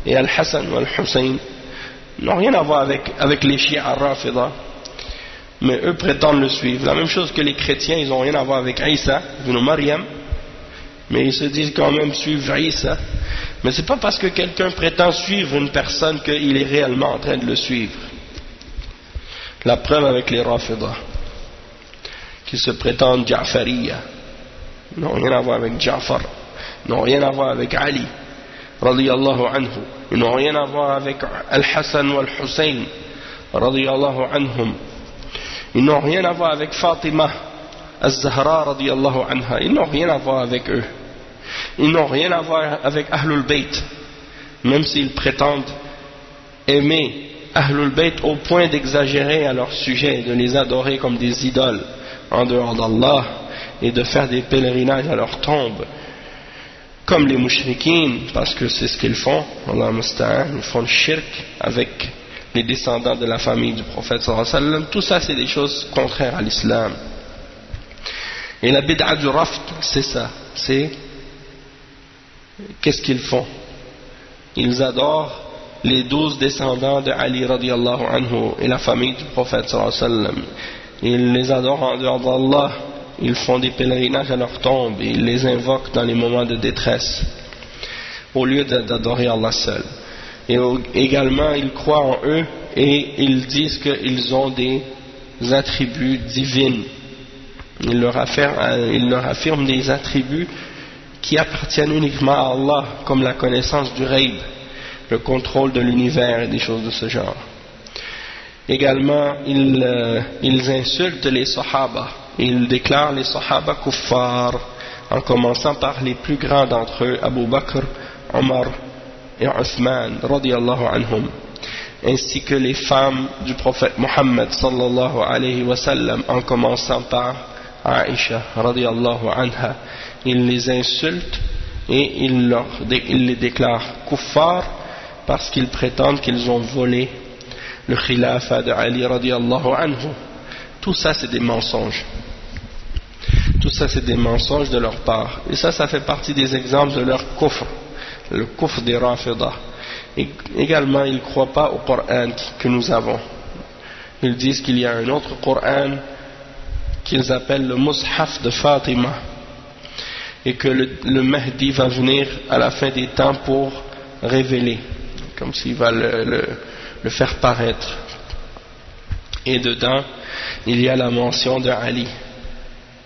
et Al-Hassan ou Al-Hussein, n'ont rien à voir avec les Shia al-Rafida. Mais eux prétendent le suivre. La même chose que les chrétiens, ils n'ont rien à voir avec Isa, ibn Maryam, mais ils se disent quand même suivre Isa. Mais c'est pas parce que quelqu'un prétend suivre une personne qu'il est réellement en train de le suivre. La preuve avec les Rafidah, qui se prétendent Ja'fariyya, n'ont rien à voir avec Ja'far, n'ont rien à voir avec Ali, radiyallahu anhu, ils n'ont rien à voir avec Al-Hassan ou Al-Hussein, radiyallahu anhum. Ils n'ont rien à voir avec Fatima Al-Zahra radiyallahu anha. Ils n'ont rien à voir avec eux. Ils n'ont rien à voir avec Ahlul Bayt, même s'ils prétendent aimer Ahlul Bayt au point d'exagérer à leur sujet, de les adorer comme des idoles en dehors d'Allah et de faire des pèlerinages à leur tombe comme les mouchriquines, parce que c'est ce qu'ils font. Allah musta'an, ils font le shirk avec les descendants de la famille du prophète sallallahu alayhi wa sallam. Tout ça c'est des choses contraires à l'islam. Et la bid'a du rafd, c'est ça, c'est qu'est-ce qu'ils font? Ils adorent les 12 descendants de Ali radiyallahu anhu et la famille du prophète sallallahu alayhi wa sallam. Ils les adorent en dehors d'Allah, ils font des pèlerinages à leur tombe, et ils les invoquent dans les moments de détresse au lieu d'adorer Allah seul. Et également ils croient en eux et ils disent qu'ils ont des attributs divins. Ils leur affirment des attributs qui appartiennent uniquement à Allah, comme la connaissance du ghaib, le contrôle de l'univers et des choses de ce genre. Également ils insultent les sahaba, ils déclarent les sahaba kuffar, en commençant par les plus grands d'entre eux, Abu Bakr, Omar et Uthman radiyallahu anhum, ainsi que les femmes du prophète Muhammad sallallahu alayhi wa sallam, en commençant par Aïcha radiyallahu anha. Ils les insultent et ils les déclarent kuffar parce qu'ils prétendent qu'ils ont volé le khilafa de Ali radiyallahu anhu. Tout ça c'est des mensonges. Tout ça c'est des mensonges de leur part. Et ça fait partie des exemples de leur kufr, le kufr des Rafidah. Et également ils ne croient pas au Coran que nous avons. Ils disent qu'il y a un autre Coran qu'ils appellent le Mushaf de Fatima, et que le Mahdi va venir à la fin des temps pour révéler, comme s'il va le faire paraître. Et dedans il y a la mention de Ali.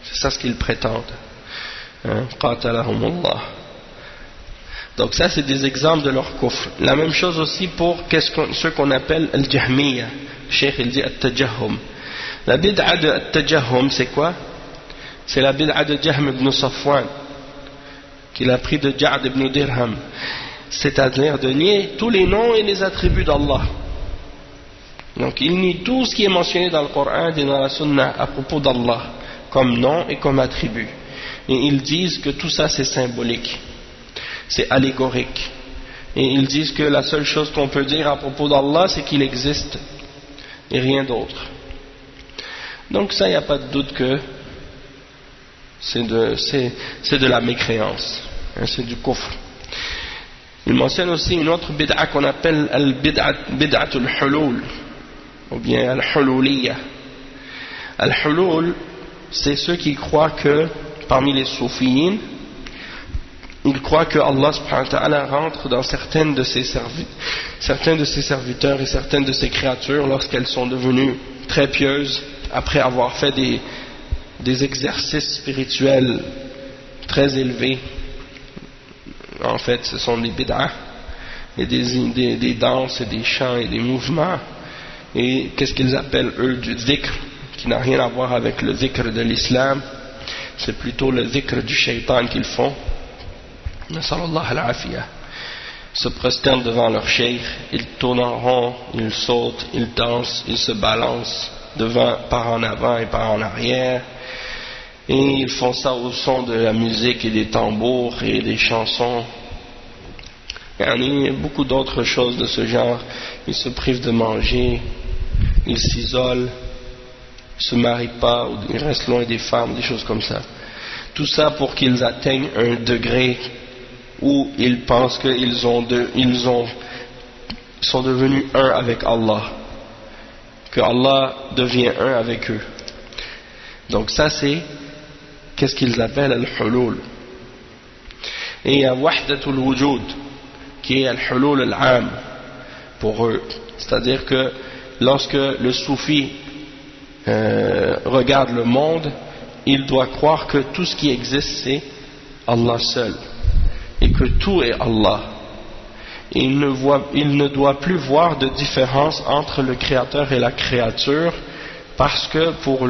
C'est ça ce qu'ils prétendent. Qatalahumullah. Donc ça c'est des exemples de leur kufr. La même chose aussi pour ce qu'on appelle al-Jahmiya. Le Cheikh il dit at-Tajahhum. La bid'a de at-Tajahhum c'est quoi? C'est la bid'a de Jahm ibn Safwan qu'il a pris de Ja'd ibn Dirham, c'est-à-dire de nier tous les noms et les attributs d'Allah. Donc il nie tout ce qui est mentionné dans le Coran et dans la Sunna à propos d'Allah comme nom et comme attribut, et ils disent que tout ça c'est symbolique, c'est allégorique, et ils disent que la seule chose qu'on peut dire à propos d'Allah c'est qu'il existe et rien d'autre. Donc ça il n'y a pas de doute que c'est de la mécréance, c'est du kufr. Il mentionne aussi une autre bid'a qu'on appelle al-bid'atul hulul, ou bien al-hululiyya. Al-hulul, c'est ceux qui croient que, parmi les soufiyyin, ils croient que Allah subhanahu wa ta'ala rentre dans certains de ses serviteurs et certaines de ses créatures lorsqu'elles sont devenues très pieuses, après avoir fait des exercices spirituels très élevés. En fait ce sont des bid'ah et des danses et des chants et des mouvements, et qu'est-ce qu'ils appellent eux du dhikr, qui n'a rien à voir avec le dhikr de l'islam, c'est plutôt le dhikr du shaitan qu'ils font. Nasallallahu al-afiyah. Ils se prosternent devant leur cheikh, ils tournent en rond, ils sautent, ils dansent, ils se balancent par en avant et par en arrière, et ils font ça au son de la musique et des tambours et des chansons. Il y a beaucoup d'autres choses de ce genre. Ils se privent de manger, ils s'isolent, ils se marient pas, ou ils restent loin des femmes, des choses comme ça. Tout ça pour qu'ils atteignent un degré où ils pensent qu'ils sont devenus un avec Allah, que Allah devient un avec eux. Donc ça c'est qu'est-ce qu'ils appellent al-hulul. Et il y a wahdatul wujud, qui est al-hulul al-am pour eux. C'est-à-dire que lorsque le soufi regarde le monde, il doit croire que tout ce qui existe c'est Allah seul, et que tout est Allah. Il ne doit plus voir de différence entre le créateur et la créature, parce que pour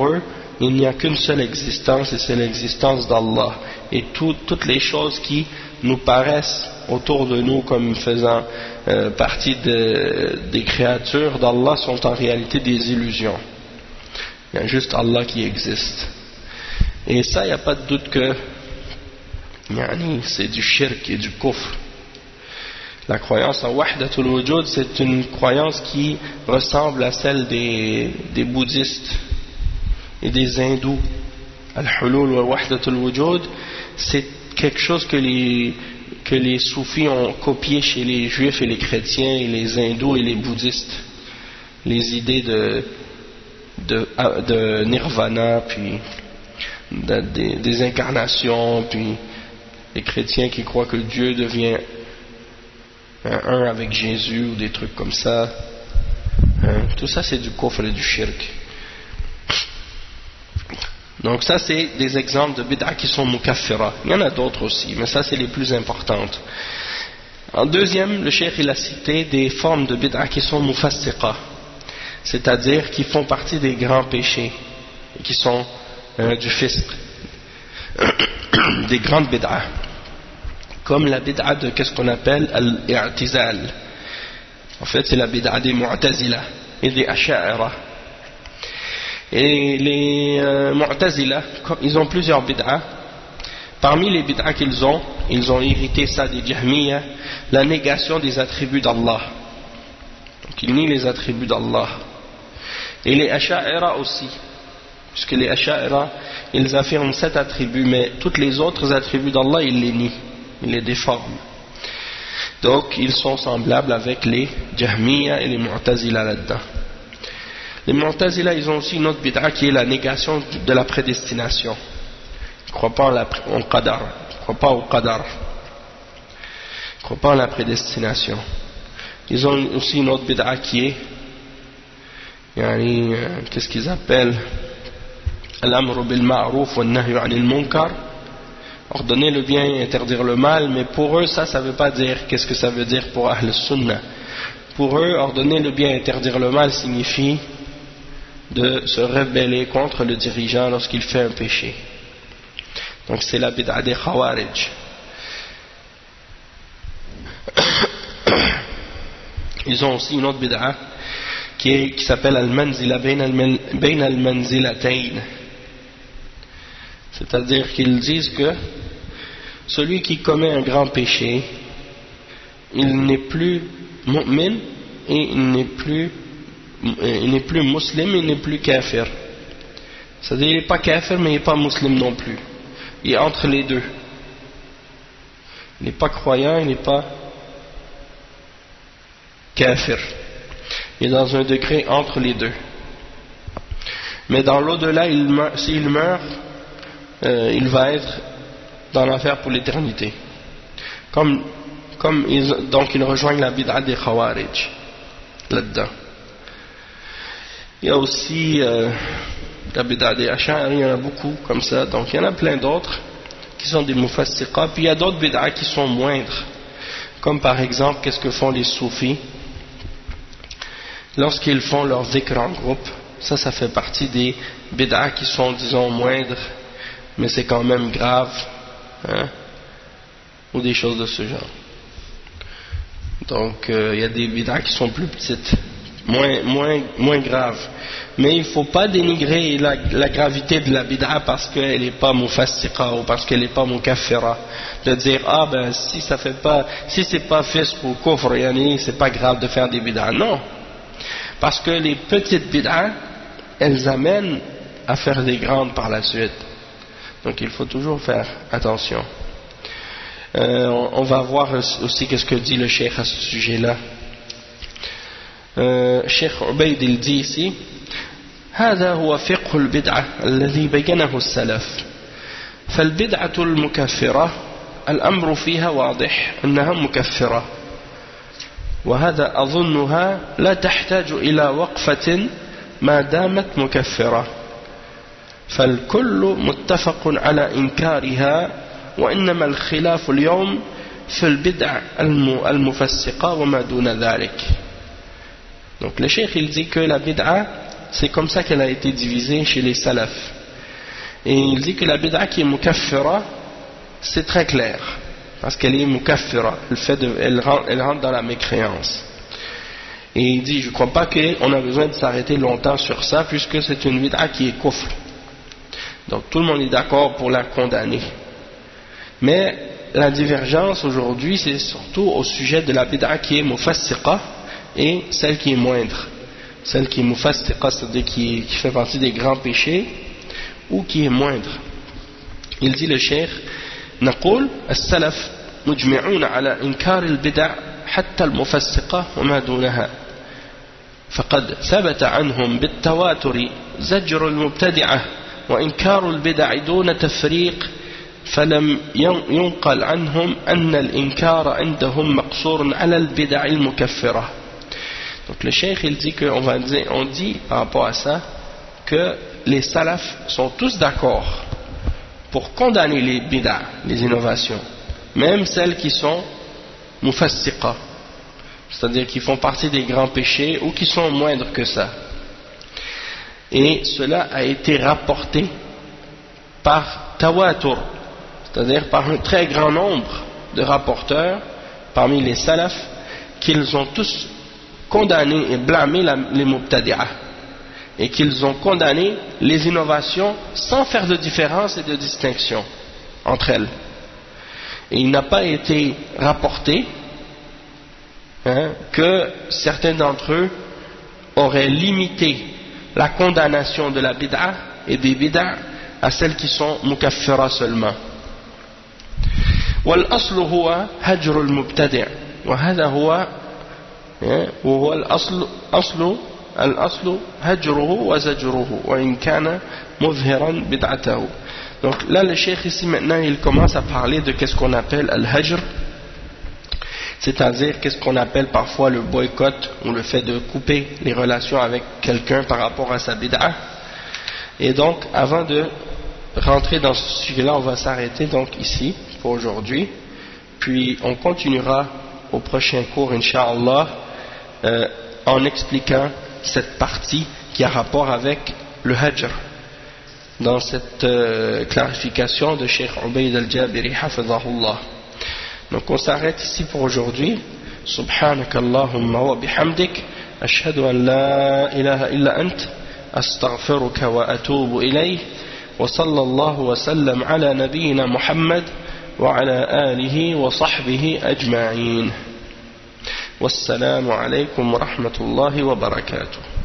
eux il n'y a qu'une seule existence, et c'est l'existence d'Allah. Et toutes les choses qui nous paraissent autour de nous comme faisant partie des créatures d'Allah sont en réalité des illusions. Il y a juste Allah qui existe. Et ça, il n'y a pas de doute que c'est du shirk et du kufr. La croyance en wahdatul wujud, c'est une croyance qui ressemble à celle des bouddhistes et des hindous. Al-hulul wa wahdatul wujud, c'est quelque chose que les soufis ont copié chez les juifs et les chrétiens et les hindous et les bouddhistes. Les idées de nirvana, puis des incarnations, puis les chrétiens qui croient que Dieu devient un avec Jésus, ou des trucs comme ça. Tout ça c'est du kufr et du shirk. Donc ça c'est des exemples de bid'a qui sont mukaffira. Il y en a d'autres aussi, mais ça c'est les plus importantes. En deuxième, le cheikh il a cité des formes de bid'a qui sont mufassiqa, c'est-à-dire qui font partie des grands péchés, qui sont du fisq, des grandes bid'a, comme la bid'a de qu'est-ce qu'on appelle al-i'tizal. En fait c'est la bid'a des mu'tazila et des asha'ira. Et les mu'tazila, ils ont plusieurs bid'a. Parmi les bid'a qu'ils ont hérité ça des Jahmiya, la négation des attributs d'Allah. Donc ils nient les attributs d'Allah. Et les asha'ira aussi puisque les Asha'ira, ils affirment 7 attributs, mais toutes les autres attributs d'Allah, ils les nient, ils les déforment. Donc, ils sont semblables avec les Jahmiya et les Mu'tazila là-dedans. Les Mu'tazila, ils ont aussi une autre bid'a qui est la négation de la prédestination. Ils ne croient pas en qadar, ils ne croient pas au qadar, ils ne croient pas en la prédestination. Ils ont aussi une autre bid'a qui est, qu'est-ce qu'ils appellent, al-amru bil ma'ruf wa nahyu anil munkar, ordonner le bien et interdire le mal, mais pour eux ça veut pas dire, qu'est-ce que ça veut dire pour Ahl Sunnah? Pour eux, ordonner le bien et interdire le mal signifie de se rebeller contre le dirigeant lorsqu'il fait un péché. Donc c'est la bid'a des Khawarij. Ils ont aussi une autre bid'a qui s'appelle al-manzila bayn al-manzilatayn. C'est-à-dire qu'ils disent que celui qui commet un grand péché, il n'est plus mu'min et il n'est plus musulman, il n'est plus kafir. C'est-à-dire il n'est pas kafir mais il n'est pas musulman non plus. Il est entre les deux. Il n'est pas croyant, il n'est pas kafir. Il est dans un degré entre les deux. Mais dans l'au-delà, s'il meurt, il va être dans l'enfer pour l'éternité. Donc ils rejoignent la bid'a des Khawarij là-dedans. Il y a aussi la bid'a des Ash'ari, il y en a beaucoup comme ça, donc il y en a plein d'autres qui sont des mufassiqa, puis il y a d'autres bid'a qui sont moindres, comme par exemple, qu'est-ce que font les soufis lorsqu'ils font leur dhikr en groupe. Ça fait partie des bid'a qui sont, disons, moindres, mais c'est quand même grave, hein, ou des choses de ce genre. Donc il y a des bid'a qui sont plus petites, moins graves, mais il ne faut pas dénigrer la gravité de la bid'a parce qu'elle n'est pas mufassiqa ou parce qu'elle n'est pas mukaffira, de dire si c'est pas fisq ou kufr, c'est pas grave de faire des bid'a. Non, parce que les petites bid'a, elles amènent à faire des grandes par la suite. Donc il faut toujours faire attention. On va voir aussi qu'est-ce que dit le cheikh à ce sujet-là. Cheikh Ubayd il dit ici: هذا هو فقه البدعة الذي بينه السلف. فالبدعة المكفرة الأمر فيها واضح أنها مكفرة، وهذا أظنها لا تحتاج إلى وقفة ما دامت مكفرة، فالكل متفق على إنكارها، وإنما الخلاف اليوم في البدع المفسقة وما دون ذلك. Donc le cheikh il dit que la bid'a, c'est comme ça qu'elle a été divisée chez les salafs, et il dit que la bid'a qui est mukaffira, c'est très clair parce qu'elle est mukaffira, elle rentre dans la mécréance. Et il dit, je ne crois pas qu'on a besoin de s'arrêter longtemps sur ça, puisque c'est une bid'a qui est kufr. Donc tout le monde est d'accord pour la condamner. Mais la divergence aujourd'hui, c'est surtout au sujet de la bid'a qui est mufassiqa et celle qui est moindre. Celle qui est mufassiqa, c'est-à-dire qui fait partie des grands péchés, ou qui est moindre. Il dit le cheikh: نقول السلف مجمعون على إنكار البدع حتى المفسقة وما دونها، فقد ثبت عنهم بالتواتر زجر المبتدعة وإنكار البدع دون تفريق، فلم ينقل عنهم أن الإنكار عندهم مقصور على البدع المكفرة. Donc le cheikh il dit on dit par rapport à ça que les salafs sont tous d'accord pour condamner les bid'a, les innovations, même celles qui sont mufassiqa, c'est-à-dire qui font partie des grands péchés ou qui sont moindres que ça. Et cela a été rapporté par tawatur, c'est-à-dire par un très grand nombre de rapporteurs parmi les salafs, qu'ils ont tous condamné et blâmé les mubtadi'ah, et qu'ils ont condamné les innovations sans faire de différence et de distinction entre elles. Et il n'a pas été rapporté que certains d'entre eux auraient limité la condamnation de la bid'a et des bid'a à celles qui sont mukaffira seulement. والأصل هو هجر المبتدع وهذا هو وهو الأصل هجره وزجره وإن كان مظهرا بدعته. Donc là le cheikh ici maintenant il commence à parler de qu'est-ce qu'on appelle al-hajr, c'est-à-dire qu'est-ce qu'on appelle parfois le boycott ou le fait de couper les relations avec quelqu'un par rapport à sa bid'a. Et donc avant de rentrer dans ce sujet-là, on va s'arrêter donc ici pour aujourd'hui, puis on continuera au prochain cours Inch'Allah en expliquant cette partie qui a rapport avec le hajr dans cette clarification de Cheikh Ubayd al-Jabiri hafidhahullah. Donc on s'arrête ici pour aujourd'hui. Subhanakallahumma wa bihamdik ashhadu an la ilaha illa ant astaghfiruka wa atubu ilayh wa sallallahu wa sallam ala nabiyyina Muhammad wa ala alihi wa sahbihi ajma'in. Wassalamu alaykum wa rahmatullahi wa barakatuh.